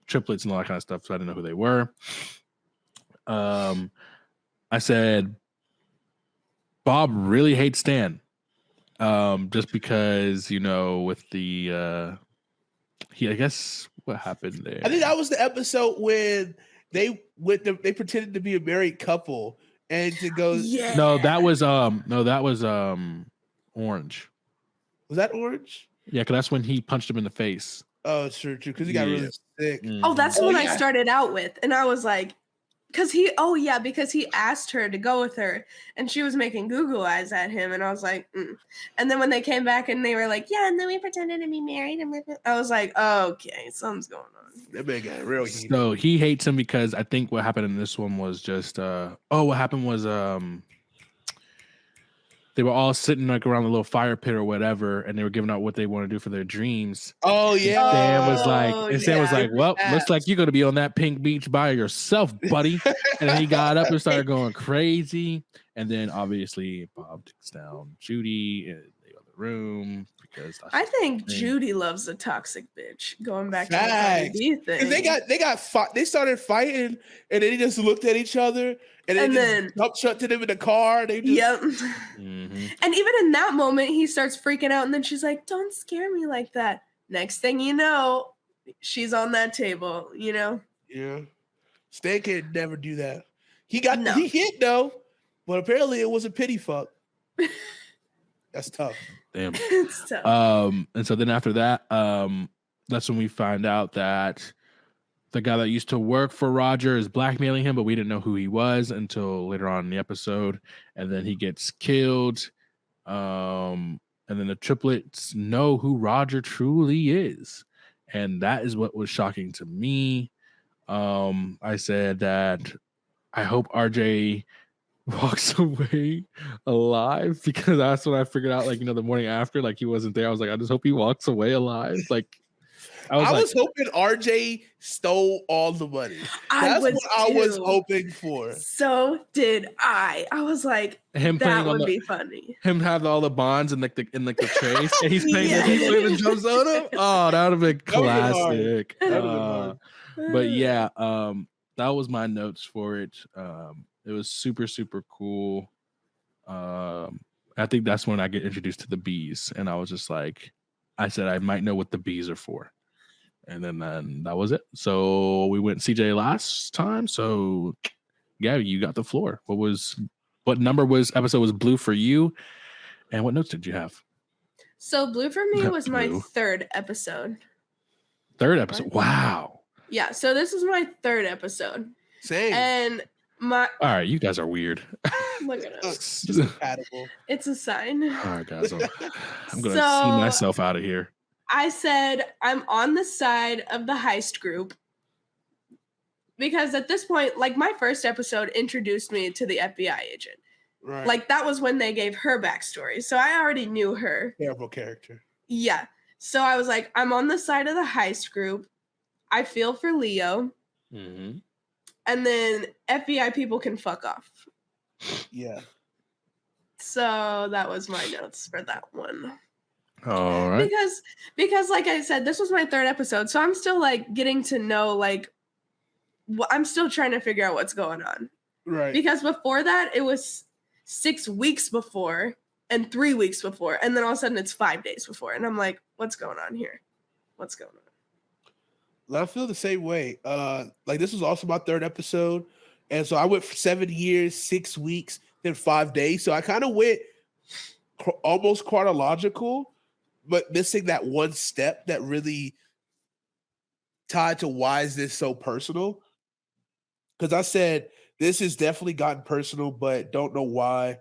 triplets and all that kind of stuff. So I didn't know who they were. I said, Bob really hates Stan. Just because, with the I guess what happened there. I think that was the episode when they pretended to be a married couple and to go. Yeah. No, that was Orange. Was that Orange? Yeah, because that's when he punched him in the face. Oh, true, because he got really sick. Oh, that's what I started out with, and I was like, because he asked her to go with her, and she was making Google eyes at him, and I was like, And then when they came back and they were like, yeah, and then we pretended to be married, and I was like, okay, something's going on. That man got real heated. So he hates him because I think what happened in this one was just what happened was they were all sitting like around the little fire pit or whatever, and they were giving out what they want to do for their dreams. Oh yeah. Stan was like, well, looks like you're gonna be on that pink beach by yourself, buddy. And then he got up and started going crazy. And then obviously Bob takes down Judy and they go to the room because I think Judy loves a toxic bitch. Going back Facts. to the thing. They started fighting, and then they just looked at each other, and then jumped shut to them in the car. Yep. And even in that moment, he starts freaking out, and then she's like, "Don't scare me like that." Next thing you know, she's on that table. Yeah. Stan can never do that. He hit though, but apparently it was a pity fuck. That's tough. Damn. It's tough. And so then after that, that's when we find out that the guy that used to work for Roger is blackmailing him, but we didn't know who he was until later on in the episode. And then he gets killed. And then the triplets know who Roger truly is. And that is what was shocking to me. I said that I hope RJ walks away alive, because that's when I figured out, like, the morning after, like, he wasn't there. I was like, I just hope he walks away alive. Like, I was hoping RJ stole all the money. That's what I was hoping for. So did I. I was like, that would be funny. Him have all the bonds in the trace, and he's playing the jumps on him. Oh, that would have been classic. But yeah, that was my notes for it. It was super, super cool. I think that's when I get introduced to the bees, and I was just like, I said I might know what the bees are for, and then that was it. So we went CJ last time. So Gabby, you got the floor. What number episode was blue for you, and what notes did you have? So blue for me was my Blue. third episode. Third episode. What? Wow. Yeah, so this is my third episode. Same. And all right, you guys are weird. Look at us. Just compatible. It's a sign. All right, guys. I'm going to see myself out of here. I said I'm on the side of the heist group because at this point, like my first episode introduced me to the FBI agent. Right. Like that was when they gave her backstory. So I already knew her. Terrible character. Yeah. So I was like, I'm on the side of the heist group. I feel for Leo. Mm-hmm. And then FBI people can fuck off. Yeah. So that was my notes for that one. All right. Because like I said, this was my third episode. So I'm still like getting to know, like, I'm still trying to figure out what's going on. Right. Because before that, it was 6 weeks before and 3 weeks before. And then all of a sudden it's 5 days before. And I'm like, what's going on here? What's going on? I feel the same way. Like this was also my third episode. And so I went for 7 years, 6 weeks, then 5 days. So I kind of went almost chronological, but missing that one step that really tied to why is this so personal? Because I said, this has definitely gotten personal, but don't know why.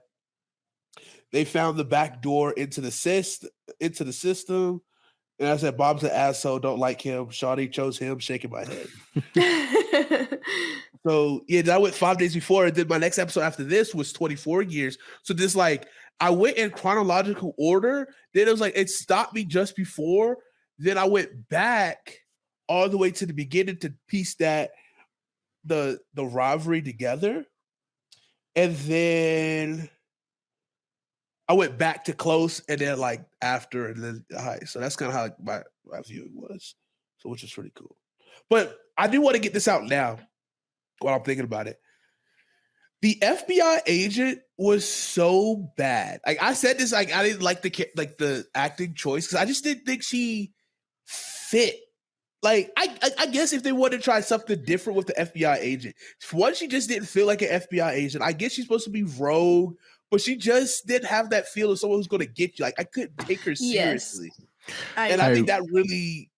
They found the back door into the system. And I said, Bob's an asshole, don't like him. Shawty chose him, shaking my head. So, yeah, I went 5 days before. And then my next episode after this was 24 years. So this, like, I went in chronological order. Then it was like, it stopped me just before. Then I went back all the way to the beginning to piece that, the rivalry together. And then I went back to close and then like after and then high. So that's kind of how my viewing was. So which is pretty cool. But I do want to get this out now while I'm thinking about it. The FBI agent was so bad. Like I said this, like I didn't like the acting choice because I just didn't think she fit. Like I guess if they wanted to try something different with the FBI agent, one, she just didn't feel like an FBI agent. I guess she's supposed to be rogue, but she just didn't have that feel of someone who's going to get you. Like I couldn't take her seriously, and I think that really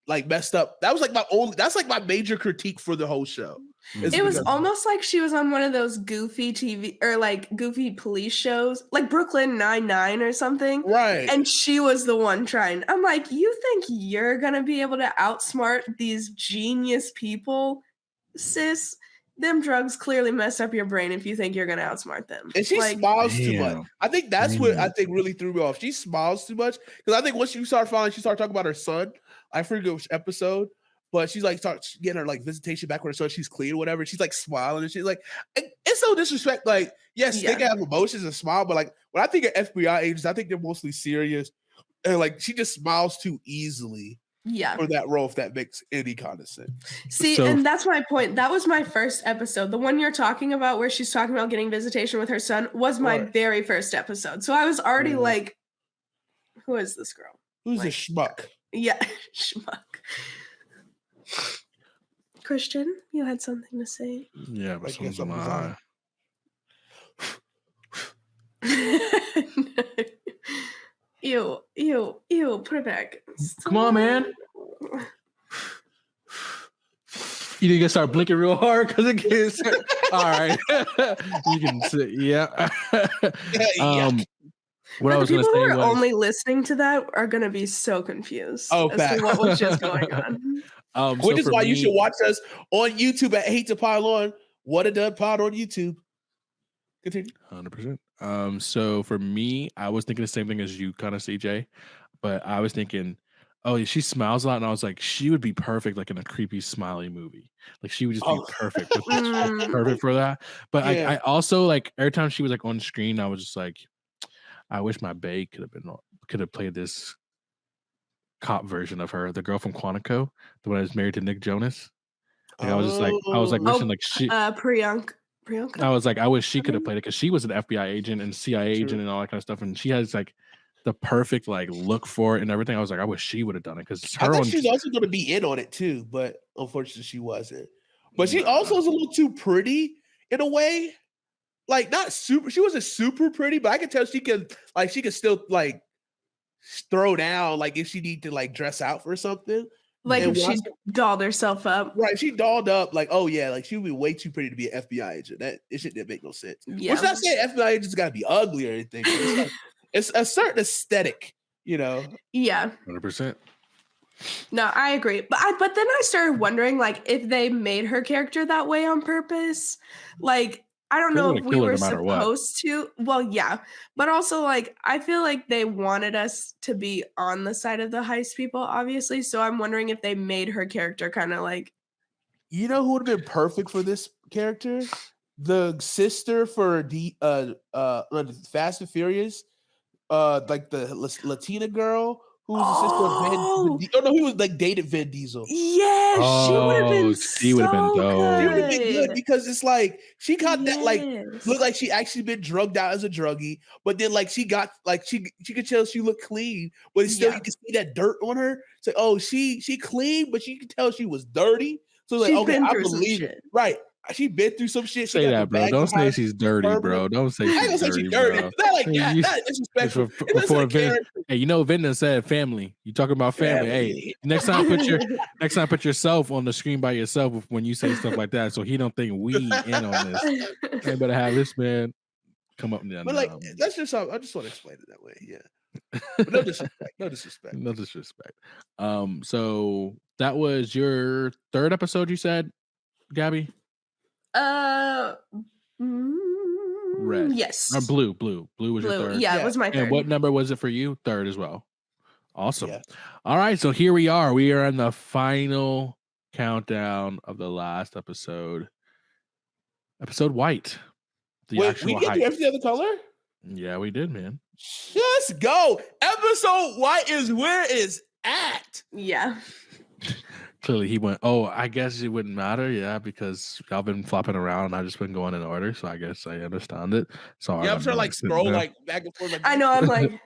like messed up. That was like that's like my major critique for the whole show. It was almost like she was on one of those goofy TV or like goofy police shows, like Brooklyn Nine-Nine or something. Right. And she was the one trying. I'm like, you think you're going to be able to outsmart these genius people? Sis, them drugs clearly mess up your brain if you think you're going to outsmart them. And she smiles too much. I think that's what I think really threw me off. She smiles too much. Because I think once you start following, she started talking about her son. I forget which episode. But she's like, starts getting her like visitation back with her son. She's clean or whatever. She's like smiling and she's like, it's so disrespect. Like, yes, they can have emotions and smile, but like when I think of FBI agents, I think they're mostly serious. And like she just smiles too easily for that role, if that makes any kind of sense. See, and that's my point. That was my first episode. The one you're talking about where she's talking about getting visitation with her son was my very first episode. So I was already like, who is this girl? Who's like, this schmuck? Yeah, schmuck. Christian, you had something to say. Yeah, but someone's on my eye. Ew, put it back. Come on, man. You need to start blinking real hard because it gets all right. You can say, yeah. What I was going to say was only listening to that are going to be so confused as to what was just going on. Which is why you should watch us on YouTube at Hate to Pile On. What a Dud Pod on YouTube. Continue. 100%. So for me, I was thinking the same thing as you, kind of CJ, but I was thinking, oh, she smiles a lot, and I was like, she would be perfect, like in a creepy smiley movie. Like she would just be perfect, perfect for that. But I also like every time she was like on screen, I was just like, I wish my bae could have played this cop version of her, the girl from Quantico, the one that was married to Nick Jonas. Like I was like wishing like she Priyanka. Priyanka? I was like, I wish she could have played it because she was an FBI agent and CIA agent and all that kind of stuff, and she has like the perfect like look for it and everything. I was like, I wish she would have done it because I her thought own. she was also going to be in on it too, but unfortunately she wasn't. But she also was a little too pretty in a way. Like not super. She wasn't super pretty, but I could tell she could still like throw down like if she need to like dress out for something. Like And if she dolled herself up. Right, she dolled up like, oh yeah, like she would be way too pretty to be an FBI agent. That it shit didn't make no sense. Yeah. Which not saying FBI agents got to be ugly or anything. But it's, like, it's a certain aesthetic, you know. Yeah. 100%. No, I agree. But then I started wondering like if they made her character that way on purpose. Like I don't know if we were supposed to. Well, yeah. But also like I feel like they wanted us to be on the side of the heist people, obviously. So I'm wondering if they made her character kind of like, you know who would have been perfect for this character? The sister for the Fast and Furious, like the Latina girl who was the sister of Vin. Oh no, he was like dated Vin Diesel. Yeah, she would have been. She would have been dope. She would have been good because it's like she got that like looked like she actually been drugged out as a druggie, but then like she got like she could tell she looked clean, but still you can see that dirt on her. It's like, oh, she clean, but you can tell she was dirty. So like, okay, I believe it. Right. She been through some shit. Say that, bro. Don't say she's dirty, bro. Don't say she's dirty, bro. Not like that. Not disrespectful. Before Vin, hey, you know Vin said family. You talking about family. Hey, next time put yourself on the screen by yourself when you say stuff like that, so he don't think we in on this. Hey, better have this man come up and down. But like, that's just how I just want to explain it that way. Yeah. But no disrespect. No disrespect. No disrespect. So that was your third episode, you said, Gabby? Red. Yes. Or blue. Blue was your third. Yeah, it was my third. And what number was it for you? Third as well. Awesome. Yeah. All right, so here we are. We are on the final countdown of the last episode. Episode White. Wait, we get to every other color? Yeah, we did, man. Let's go. Episode White is where it's at. Yeah. Clearly he went, oh, I guess it wouldn't matter. Yeah, because y'all been flopping around and I've just been going in order. So I guess I understand it. So yeah, I'm trying to like scroll like back and forth. Like, I know, I'm like.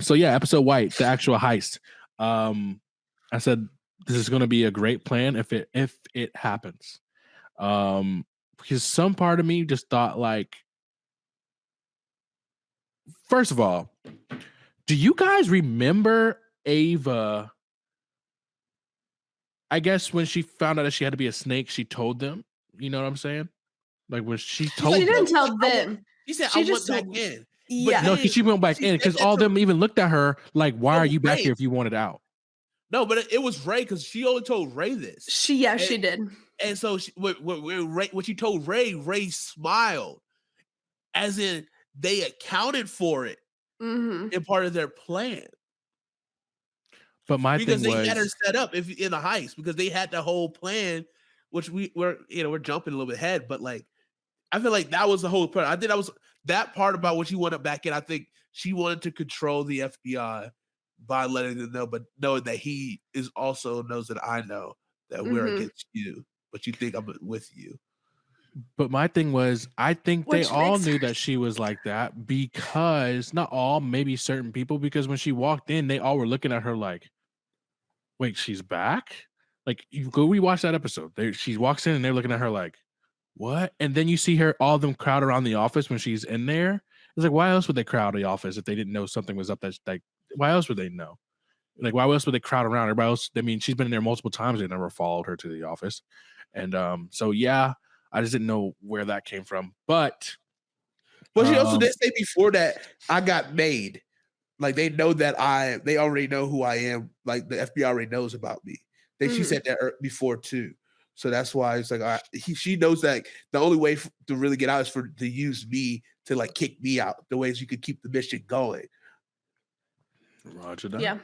So yeah, episode White, the actual heist. I said this is going to be a great plan if it happens. Because some part of me just thought like, first of all, do you guys remember Ava? I guess when she found out that she had to be a snake, she told them. You know what I'm saying? Like when she told them. She didn't tell them. She said, I went back in. Yeah. No, she went back in because all of them even looked at her like, why are you back here if you wanted out? No, but it was Ray because she only told Ray this. She did. And so when she told Ray smiled. As in they accounted for it in part of their plan. But my because thing they was, had her set up in the heist because they had the whole plan, which we're jumping a little bit ahead, but like I feel like that was the whole part. I think that was that part about what she wanted back in. I think she wanted to control the FBI by letting them know, but knowing that he is also knows that I know that we're against you, but you think I'm with you. But my thing was, I think they all knew that she was like that because not all, maybe certain people, because when she walked in, they all were looking at her like, wait, she's back? Like, you go rewatch that episode. She walks in and they're looking at her like, what? And then you see her, all of them crowd around the office when she's in there. It's like, why else would they crowd the office if they didn't know something was up? That's like, why else would they know? Like, why else would they crowd around? Everybody else, I mean, she's been in there multiple times. They never followed her to the office. And so, yeah, I just didn't know where that came from. But she also did say before that I got made. Like they know that they already know who I am. Like the FBI already knows about me. She said that before too. So that's why it's like she knows that the only way to really get out is to use me to like kick me out. The ways you could keep the mission going. Roger that. Yeah.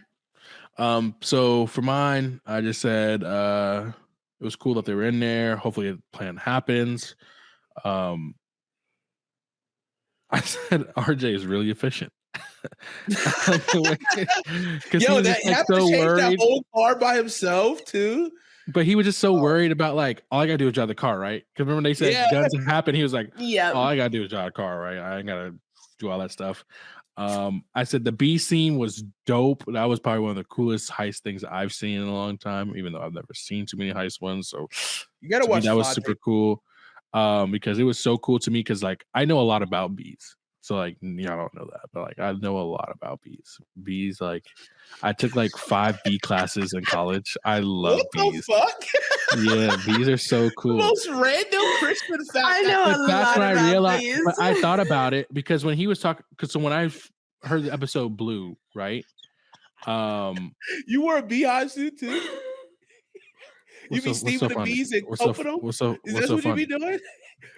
So for mine, I just said it was cool that they were in there. Hopefully the plan happens. I said RJ is really efficient. Yo, that he had to change that whole car by himself too. But he was just so worried about like, all I gotta do is drive the car, right? Because remember they said guns happen. He was like, Yeah. all I gotta do is drive the car, right? I ain't gotta do all that stuff. I said the B scene was dope. That was probably one of the coolest heist things I've seen in a long time, even though I've never seen too many heist ones. So You gotta watch that was super cool. Because it was so cool to me because like I know a lot about bees. So like I don't know that, but like I know a lot about bees. Bees, like I took like 5 bee classes in college. I love bees. What the fuck? Yeah, bees are so cool. The most random Christian fact. I know a lot about bees. But I thought about it because when he was talking, so when I heard the episode Blue, right? You wore a beehive suit too. You be steaming the bees and coping them? Is that what you be doing?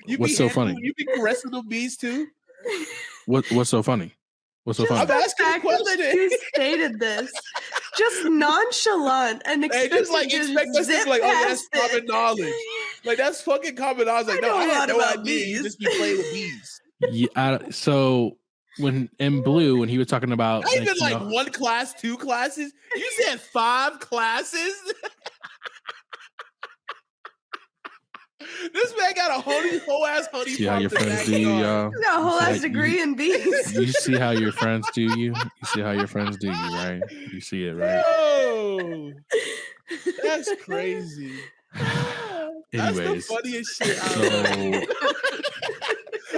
You what's so funny? You be caressing the bees too? What's so funny? What's so funny? I'm asking a question. That you stated this just nonchalant and expect us to like, oh, that's common knowledge. Like that's fucking common knowledge. Like, I had no idea. You just be playing with bees. Yeah. So when in Blue, when he was talking about not even like 1 class, 2 classes, you said 5 classes. This man got a whole ass honey. See how your friends do you, y'all? You got a whole ass degree in bees. You see how your friends do you? You see how your friends do you, right? You see it, right? Oh, that's crazy. Anyways, that's the funniest shit.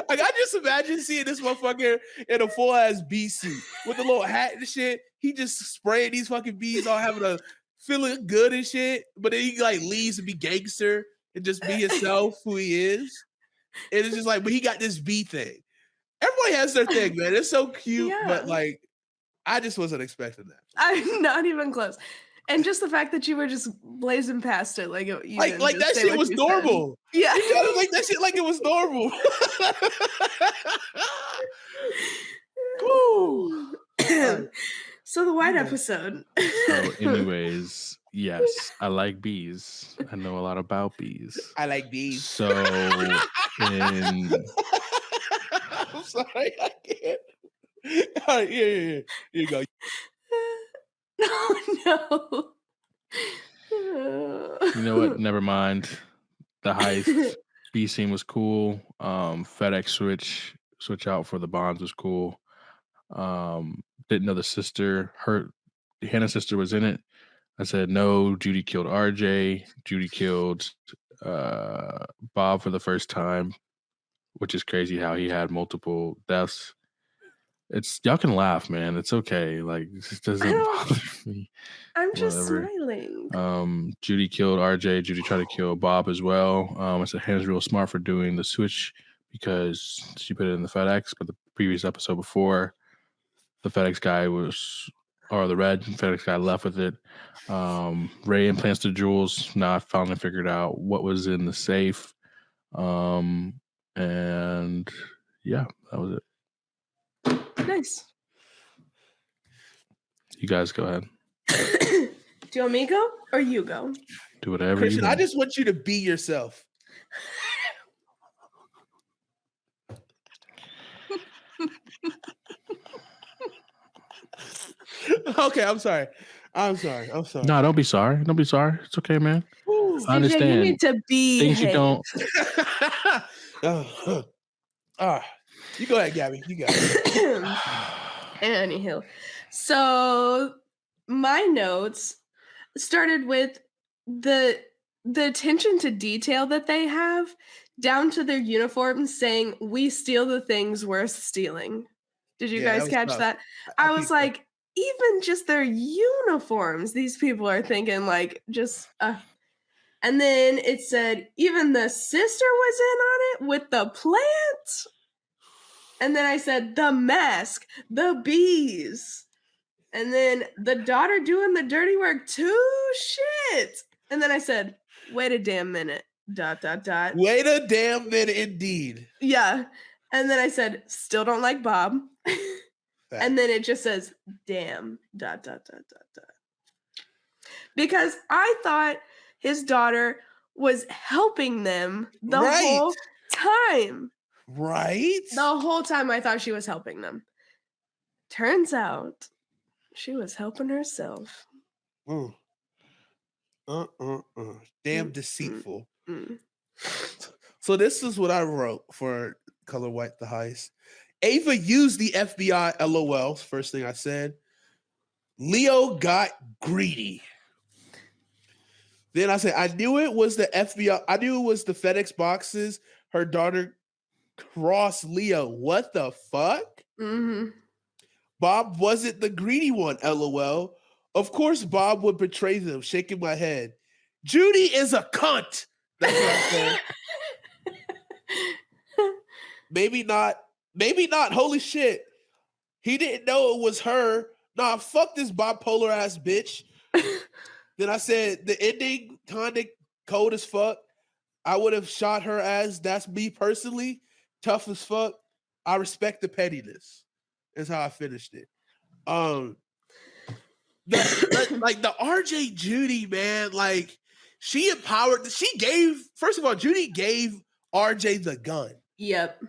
Like I just imagine seeing this motherfucker in a full ass bee suit with a little hat and shit. He just spraying these fucking bees, all having a feeling good and shit. But then he like leaves to be gangster and just be himself, who he is. And it's just like, but he got this bee thing. Everybody has their thing, man. It's so cute, but like, I just wasn't expecting that. I'm not even close. And just the fact that you were just blazing past it, like that shit was normal. Said. Yeah, you gotta like that shit like it was normal. So the white episode. So, anyways, yes, I like bees. I know a lot about bees. I like bees. So, I'm sorry, I can't. All right, yeah. Here you go. No. You know what? Never mind. The heist B scene was cool. FedEx switch out for the bonds was cool. Didn't know the sister. Hannah's sister was in it. I said no. Judy killed RJ. Judy killed Bob for the first time, which is crazy how he had multiple deaths. It's y'all can laugh, man. It's okay. Like it just doesn't bother me. I'm just smiling. Judy killed RJ. Judy tried to kill Bob as well. I said Hannah's real smart for doing the switch because she put it in the FedEx. But the previous episode before, the FedEx guy the red FedEx guy left with it. Ray implants the jewels. Now I finally figured out what was in the safe. And yeah, that was it. Nice. You guys go ahead. Do you want me to go or you go? Do whatever Christian, you want. I just want you to be yourself. Okay, I'm sorry. No, don't be sorry. Don't be sorry. It's okay, man. Ooh, I understand. You need to be things you don't. You go ahead, Gabby. You got it. Anywho, so my notes started with the attention to detail that they have, down to their uniforms saying, "We steal the things worth stealing." Did you guys catch that? I was like, even just their uniforms, these people are thinking like just. And then it said even the sister was in on it with the plant. And then I said the mask, the bees, and then the daughter doing the dirty work too. Shit. And then I said, wait a damn minute. ... Wait a damn minute, indeed. Yeah. And then I said, still don't like Bob. And then it just says, damn ... Because I thought his daughter was helping them the whole time. Right? The whole time I thought she was helping them. Turns out she was helping herself. Damn deceitful. Mm. So this is what I wrote for Color White the Heist. Ava used the FBI, LOL. First thing I said. Leo got greedy. Then I said, I knew it was the FBI. I knew it was the FedEx boxes. Her daughter crossed Leo. What the fuck? Mm-hmm. Bob wasn't the greedy one, LOL. Of course, Bob would betray them, shaking my head. Judy is a cunt. That's what I said. Maybe not. Maybe not. Holy shit. He didn't know it was her. Nah, fuck this bipolar ass bitch. Then I said the ending kind of cold as fuck. I would have shot her as that's me personally. Tough as fuck. I respect the pettiness. Is how I finished it. Like the RJ Judy, man, like she gave, first of all, Judy gave RJ the gun. Yep.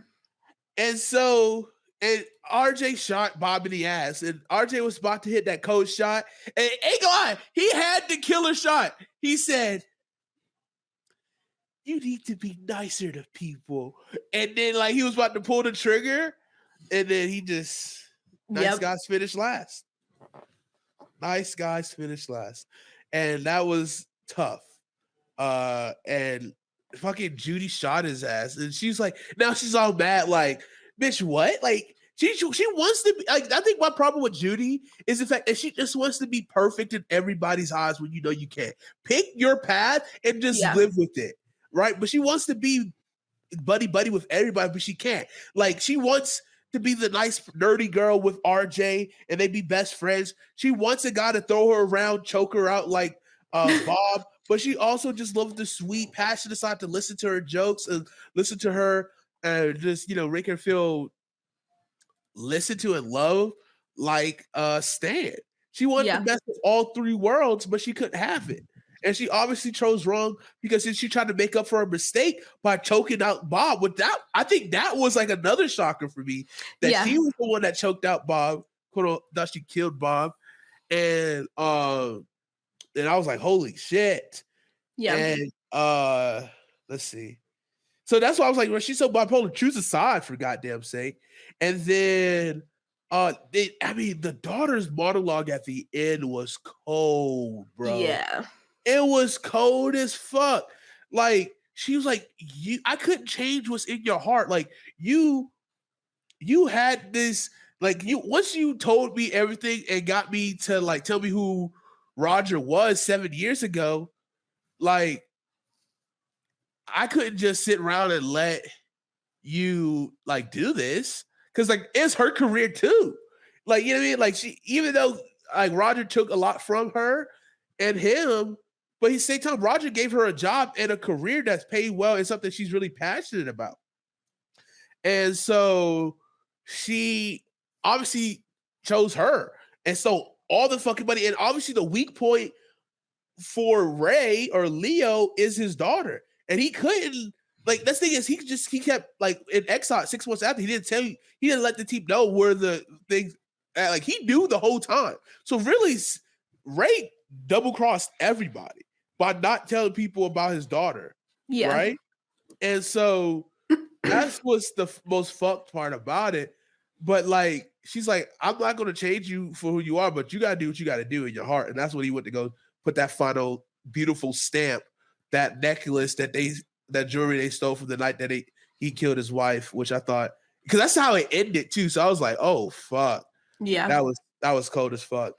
And RJ shot Bob in the ass, and RJ was about to hit that cold shot. And ain't gonna lie, he had the killer shot. He said, "You need to be nicer to people." And then, like, he was about to pull the trigger, and then he just nice guys finish last. Nice guys finish last, and that was tough. And fucking Judy shot his ass, and she's like, now she's all mad, like, bitch, what? Like, she wants to be like, I think my problem with Judy is the fact that she just wants to be perfect in everybody's eyes when you know you can't. Pick your path and just live with it, right? But she wants to be buddy with everybody, but she can't. Like, she wants to be the nice nerdy girl with RJ and they be best friends. She wants a guy to throw her around, choke her out like Bob, but she also just loves the sweet, passionate side to listen to her jokes and listen to her and just, you know, make her feel listened to and loved like Stan. She wanted the best of all three worlds, but she couldn't have it. And she obviously chose wrong because she tried to make up for her mistake by choking out Bob. I think that was like another shocker for me, that she was the one that choked out Bob, that she killed Bob. And I was like, holy shit. Yeah. And let's see. So that's why I was like, well, she's so bipolar, choose a side for goddamn sake. And then the daughter's monologue at the end was cold, bro. Yeah. It was cold as fuck. Like, she was like, I couldn't change what's in your heart. Like, you had this, like, once you told me everything and got me to like tell me who Roger was 7 years ago, like, I couldn't just sit around and let you like do this. Cause like, it's her career too. Like, you know what I mean? Like, she, even though like Roger took a lot from her and him, but at the same time, Roger gave her a job and a career that's paid well and something she's really passionate about. And so she obviously chose her. And so all the fucking money, and obviously the weak point for Ray or Leo is his daughter. And he couldn't, like, that's the thing is he kept like in exile 6 months after, he didn't let the team know where the things, like, he knew the whole time. So really, Ray double-crossed everybody by not telling people about his daughter. Yeah. Right? And so that's what's the most fucked part about it. But like, she's like, I'm not going to change you for who you are, but you got to do what you got to do in your heart. And that's when he went to go put that final beautiful stamp, that necklace that jewelry they stole from the night that he killed his wife, which I thought, because that's how it ended too. So I was like, oh fuck. Yeah. That was cold as fuck.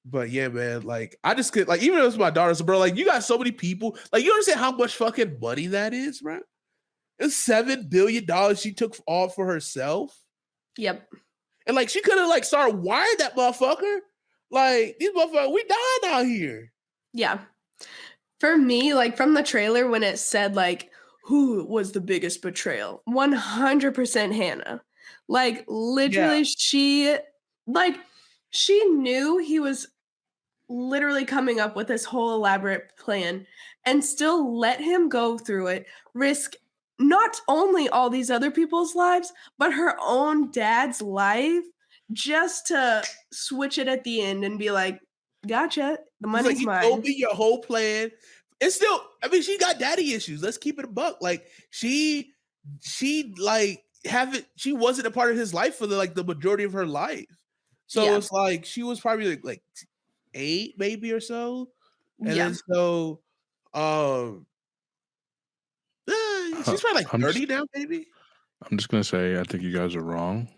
But yeah, man, like, I just could, like, even if it's my daughter's, bro, like, you got so many people, like, you understand how much fucking money that is, bro? It's $7 billion she took all for herself. Yep. And like, she could have like started wiring that motherfucker. Like, these motherfuckers, we dying out here. Yeah. For me, like, from the trailer, when it said like, who was the biggest betrayal? 100% Hannah. Like, literally, she knew he was literally coming up with this whole elaborate plan and still let him go through it, risk not only all these other people's lives, but her own dad's life, just to switch it at the end and be like, gotcha, The It's money's like, you mine. told me your whole plan. It's still, I mean, she got daddy issues. Let's keep it a buck. Like she like she wasn't a part of his life for the majority of her life. So it's like she was probably like 8 maybe or so. And then so she's probably like 30 now, maybe. I'm just gonna say I think you guys are wrong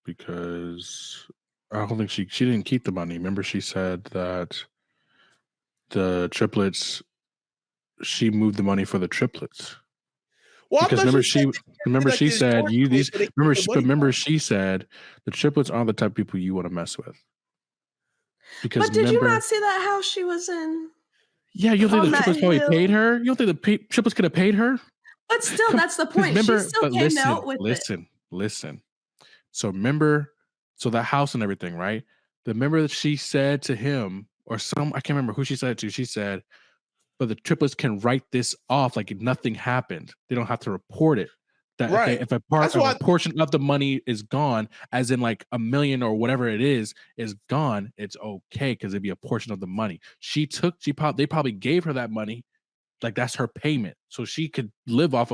because I don't think she didn't keep the money. Remember, she said that the triplets, she moved the money for the triplets. Well, Because remember she said you these remember she said the triplets aren't the type of people you want to mess with. Because but did you not see that house she was in? Yeah, you don't think the triplets probably paid her? You don't think the triplets could have paid her? But still, that's the point. She still came out with it. Listen. So remember, that house and everything, right? Remember that she said to him, or I can't remember who she said it to. She said, but the triplets can write this off like nothing happened. They don't have to report it. That right. if a portion of the money is gone, as in like $1 million or whatever it is gone, it's okay because it'd be a portion of the money. They probably gave her that money, like that's her payment, so she could live off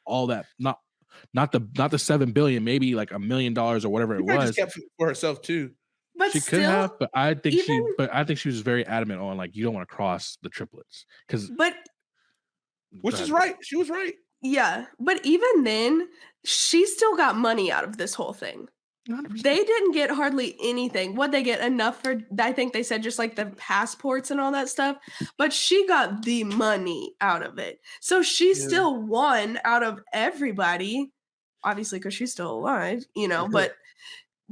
all that. Not the 7 billion, maybe like $1 million or whatever it was. Just kept it for herself too. But she could have, but I think she was very adamant on like you don't want to cross the triplets which is right. She was right. Yeah, but even then, she still got money out of this whole thing. 100%. They didn't get hardly anything. What they get enough for, I think they said just like the passports and all that stuff, but she got the money out of it. So she still won out of everybody, obviously because she's still alive,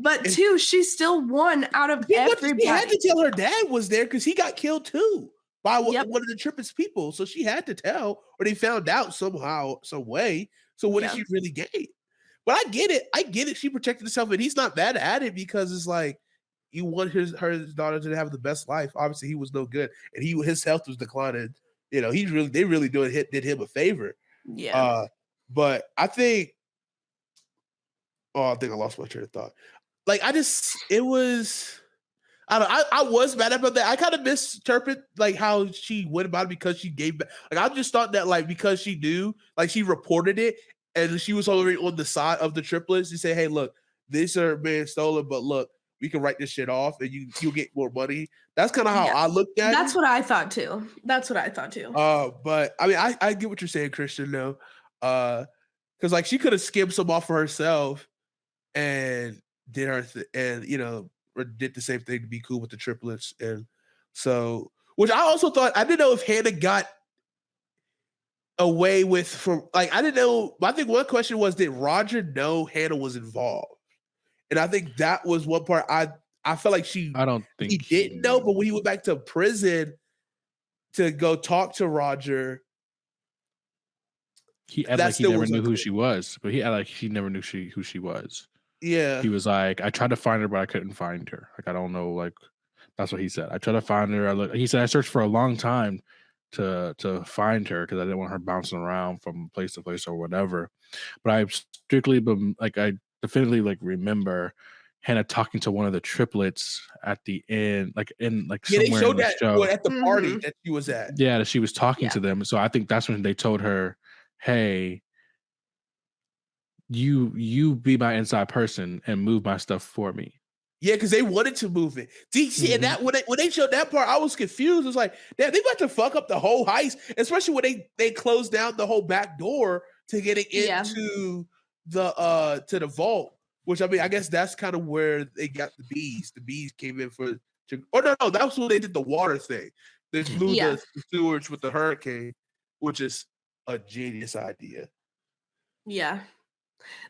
but too, she still won out of everybody. She had to tell her dad was there because he got killed too by one of the triplets people. So she had to tell, or they found out somehow, some way. So what did she really gain? But I get it. She protected herself, and he's not bad at it because it's like you want his daughter to have the best life. Obviously, he was no good, and his health was declining. They really did him a favor. Yeah. But I think I lost my train of thought. Like I was mad about that. I kind of misinterpret like how she went about it because she gave back. Like I just thought that like because she knew, like she reported it. And she was already on the side of the triplets to say, hey, look, these are being stolen, but look, we can write this shit off and you'll get more money. That's kind of how I looked at it. That's what I thought too. But I mean, I get what you're saying, Christian, though. Because like she could have skimmed some off for herself and did did the same thing to be cool with the triplets. And so, which I also thought, I didn't know if Hannah got away with I didn't know. I think one question was, did Roger know Hannah was involved? And I think that was one part I felt like I don't think he didn't know, but when he went back to prison to go talk to Roger, he acted like he never knew who she was, but he acted like he never knew who she was. Yeah. He was like, I tried to find her, but I couldn't find her. Like, I don't know, like that's what he said. I tried to find her. He said I searched for a long time to find her because I didn't want her bouncing around from place to place or whatever. But I definitely remember Hannah talking to one of the triplets at the end, somewhere they showed in the show at the party that she was at. Yeah, that she was talking to them. So I think that's when they told her, "Hey, you be my inside person and move my stuff for me." Yeah, because they wanted to move it. See, and that when they showed that part, I was confused. It was like, damn, they about to fuck up the whole heist, especially when they closed down the whole back door to get it into the vault. Which I mean, I guess that's kind of where they got the bees. The bees came in no, that was when they did the water thing. They blew the sewage with the hurricane, which is a genius idea. Yeah,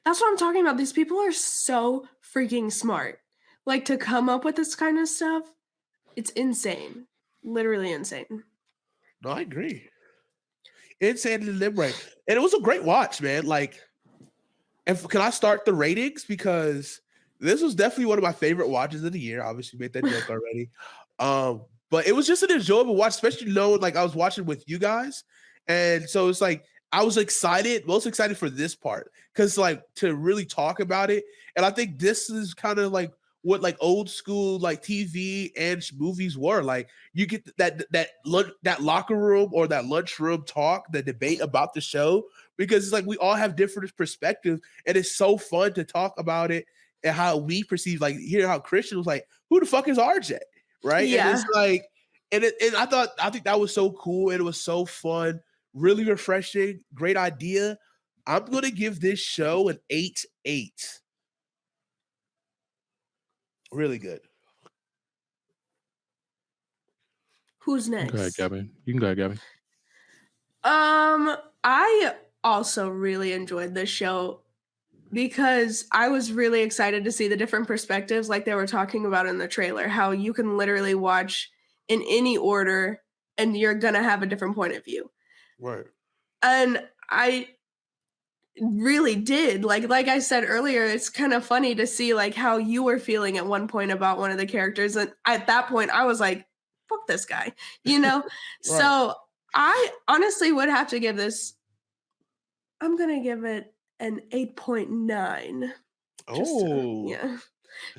that's what I'm talking about. These people are so freaking smart. Like, to come up with this kind of stuff, it's insane. Literally insane. No, I agree. Insane and liberating. And it was a great watch, man. Like, and can I start the ratings? Because this was definitely one of my favorite watches of the year. Obviously, made that joke already. But it was just an enjoyable watch, especially knowing like I was watching with you guys. And so it's like I was most excited for this part. Because like to really talk about it. And I think this is kind of like what like old school like TV and movies were. Like you get that locker room or that lunchroom talk, the debate about the show, because it's like we all have different perspectives, and it's so fun to talk about it and how we perceive. Like hear how Christian was like, "Who the fuck is RJ?" Right, and Yeah. it's like, and I think that was so cool, and it was so fun, really refreshing, great idea. I'm gonna give this show an 8/8. Really good. Who's Go ahead, next? Gabby. You can go ahead, Gabby. I also really enjoyed this show because I was really excited to see the different perspectives, like they were talking about in the trailer, how you can literally watch in any order and you're gonna have a different point of view. Right. And I really did. Like I said earlier, it's kind of funny to see like how you were feeling at one point about one of the characters. And at that point, I was like, fuck this guy, you know? Right. So I honestly would have to give this, I'm gonna give it an 8.9. Oh,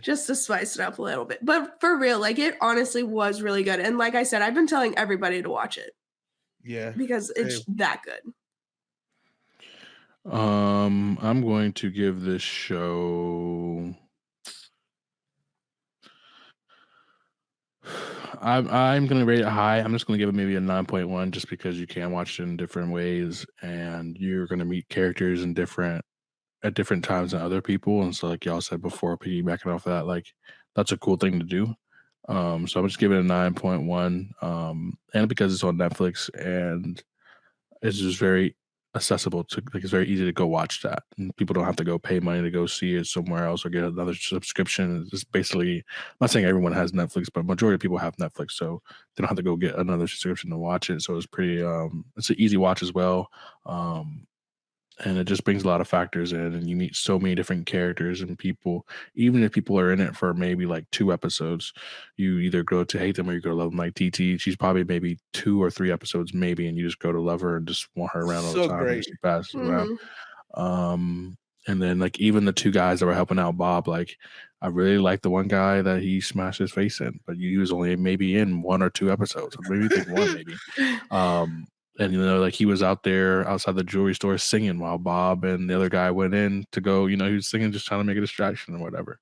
Just to spice it up a little bit. But for real, like it honestly was really good. And like I said, I've been telling everybody to watch it yeah. because Same. it's that good. I'm going to give this show. I'm going to rate it high. I'm just going to give it maybe a 9.1, just because you can watch it in different ways, and you're going to meet characters in at different times than other people. And so, like y'all said before, piggybacking off that, like that's a cool thing to do. So I'm just giving it a 9.1. And because it's on Netflix and it's just very accessible to, like, it's very easy to go watch that, and people don't have to go pay money to go see it somewhere else or get another subscription. It's just basically, I'm not saying everyone has Netflix, but majority of people have Netflix, so they don't have to go get another subscription to watch it. So it's pretty it's an easy watch as well. And it just brings a lot of factors in, and you meet so many different characters and people. Even if people are in it for maybe like 2 episodes, you either grow to hate them or you grow to love them. Like TT, she's probably maybe 2 or 3 episodes maybe, and you just go to love her and just want her around all the So time, and great. she passes around. Mhm. And then like even the 2 guys that were helping out Bob, like I really like the one guy that he smashed his face in, but he was only maybe in 1 or 2 episodes. Maybe think 1 maybe. And like he was out there outside the jewelry store singing while Bob and the other guy went in to go. He was singing, just trying to make a distraction or whatever.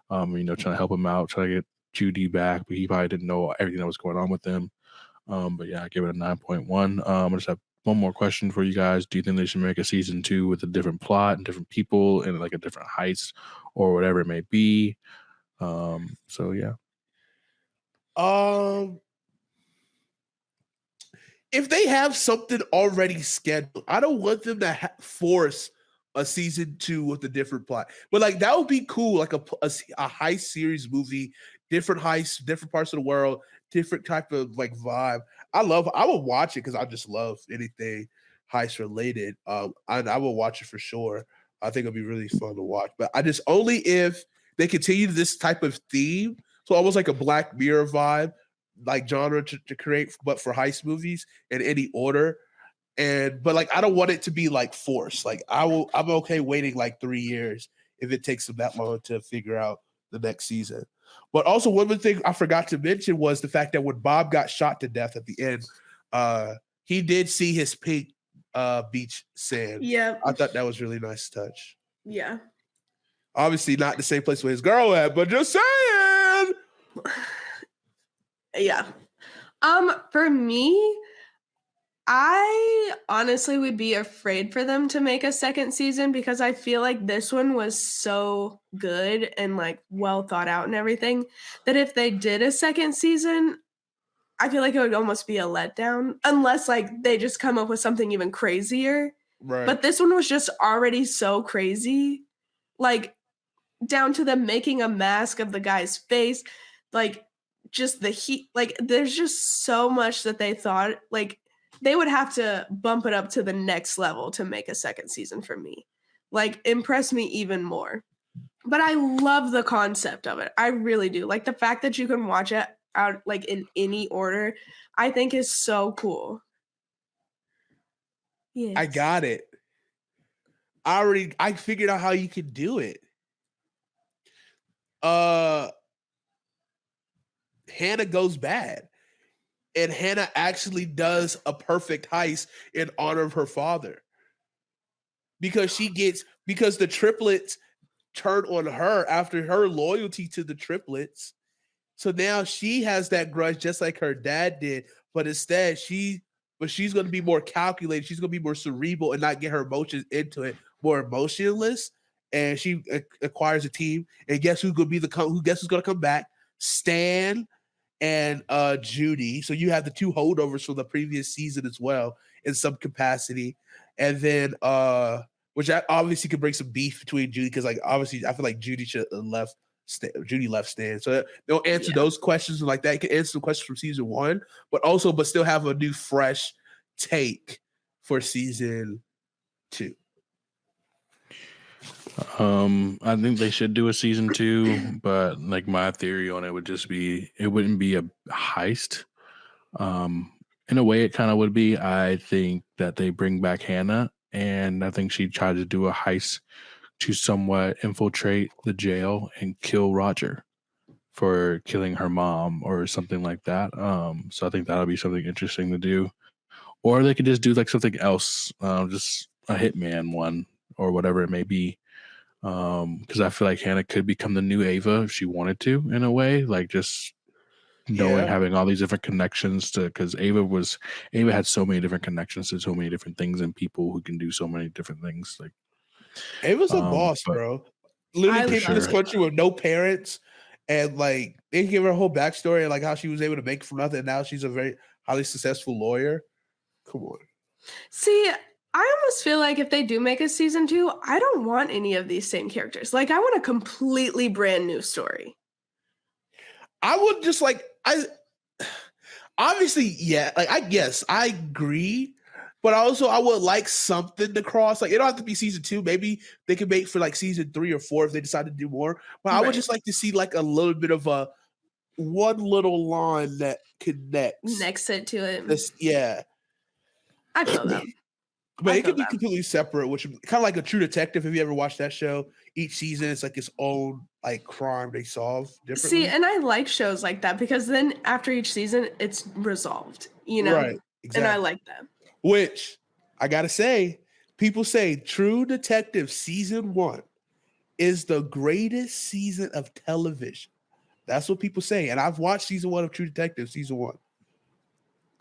Trying to help him out, trying to get Judy back, but he probably didn't know everything that was going on with them. But yeah, I give it a 9.1. I just have one more question for you guys. Do you think they should make a season 2 with a different plot and different people and like a different heist or whatever it may be? So yeah. If they have something already scheduled, I don't want them to force a season 2 with a different plot. But like that would be cool, like a heist series movie, different heists, different parts of the world, different type of like vibe. I would watch it because I just love anything heist related. I will watch it for sure. I think it'll be really fun to watch. But I just only if they continue this type of theme, so almost like a Black Mirror vibe, like genre to create, but for heist movies in any order. But like I don't want it to be like forced. Like I'm okay waiting like 3 years if it takes them that long to figure out the next season. But also one other thing I forgot to mention was the fact that when Bob got shot to death at the end, he did see his pink beach sand. Yeah. I thought that was really nice touch. Yeah. Obviously not the same place where his girl at, but just saying. Yeah. For me, I honestly would be afraid for them to make a second season because I feel like this one was so good and like well thought out and everything that if they did a second season, I feel like it would almost be a letdown unless like they just come up with something even crazier. Right. But this one was just already so crazy. Like down to them making a mask of the guy's face, like just the heat, like there's just so much that they thought, like they would have to bump it up to the next level to make a second season for me. Like impress me even more. But I love the concept of it. I really do. Like the fact that you can watch it out like in any order, I think is so cool. Yeah. I got it. I figured out how you could do it. Hannah goes bad. And Hannah actually does a perfect heist in honor of her father. Because the triplets turn on her after her loyalty to the triplets. So now she has that grudge just like her dad did, but instead she's going to be more calculated. She's going to be more cerebral and not get her emotions into it, more emotionless. And she acquires a team. And guess who's going to come back? Stan and Judy. So you have the two holdovers from the previous season as well in some capacity. And then which obviously could bring some beef between Judy, because like obviously I feel like Judy should have left. Judy left Stan, so they'll answer those questions like that. You can answer the questions from season 1, but still have a new fresh take for season 2. I think they should do a season 2, but like my theory on it would just be it wouldn't be a heist. In a way, it kind of would be. I think that they bring back Hannah, and I think she tried to do a heist to somewhat infiltrate the jail and kill Roger for killing her mom or something like that. So I think that'll be something interesting to do. Or they could just do like something else, just a hitman one or whatever it may be. Because I feel like Hannah could become the new Ava if she wanted to, in a way, like just knowing, having all these different connections to, because Ava had so many different connections to so many different things and people who can do so many different things. Like Ava's a boss, bro. Literally came to this country with no parents, and like they give her a whole backstory and like how she was able to make it from nothing. And now she's a very highly successful lawyer. Come on. See, I almost feel like if they do make a season 2, I don't want any of these same characters. Like I want a completely brand new story. I would just like obviously, like I guess I agree. But also, I would like something to cross. Like, it don't have to be season 2. Maybe they can make for like season 3 or 4 if they decide to do more. But I would just like to see like a little bit of one little line that connects it to it. Yeah, I feel that. But it could be completely separate, which kind of like a True Detective. Have you ever watched that show? Each season, it's like its own like crime they solve differently. See, and I like shows like that because then after each season, it's resolved. You know, right? Exactly. And I like that. Which I gotta say, people say True Detective season 1 is the greatest season of television. That's what people say. And I've watched season 1 of True Detective, season 1.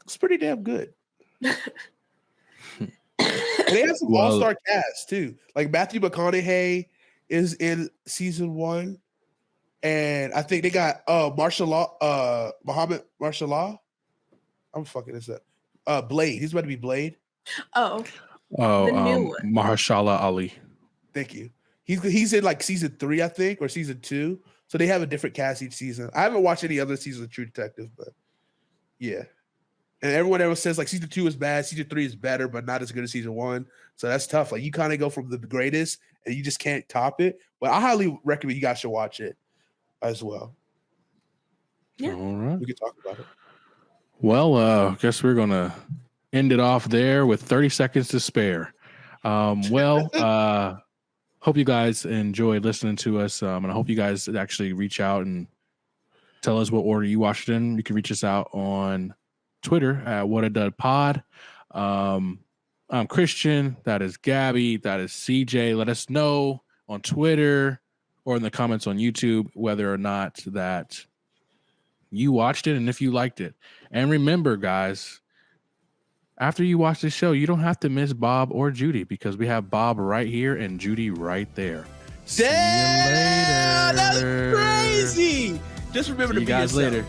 It's pretty damn good. They have some all-star cast too. Like Matthew McConaughey is in season 1. And I think they got Muhammad Marshallah. I'm fucking this up. Blade. He's about to be Blade. The new one. Mahershala Ali. Thank you. He's in like season 3, I think, or season 2. So they have a different cast each season. I haven't watched any other seasons of True Detective, but yeah. And everyone ever says like season 2 is bad, season 3 is better, but not as good as season 1. So that's tough. Like you kind of go from the greatest and you just can't top it. But I highly recommend you guys should watch it as well. Yeah. All right. We can talk about it. Well, I guess we're gonna end it off there with 30 seconds to spare. Hope you guys enjoyed listening to us, and I hope you guys actually reach out and tell us what order you watched it in. You can reach us out on Twitter at WhatADudPod. I'm Christian. That is Gabby. That is CJ. Let us know on Twitter or in the comments on YouTube whether or not that you watched it and if you liked it. And remember, guys, after you watch this show, you don't have to miss Bob or Judy because we have Bob right here and Judy right there. Damn, that's crazy. Just remember to be yourself. See you guys later.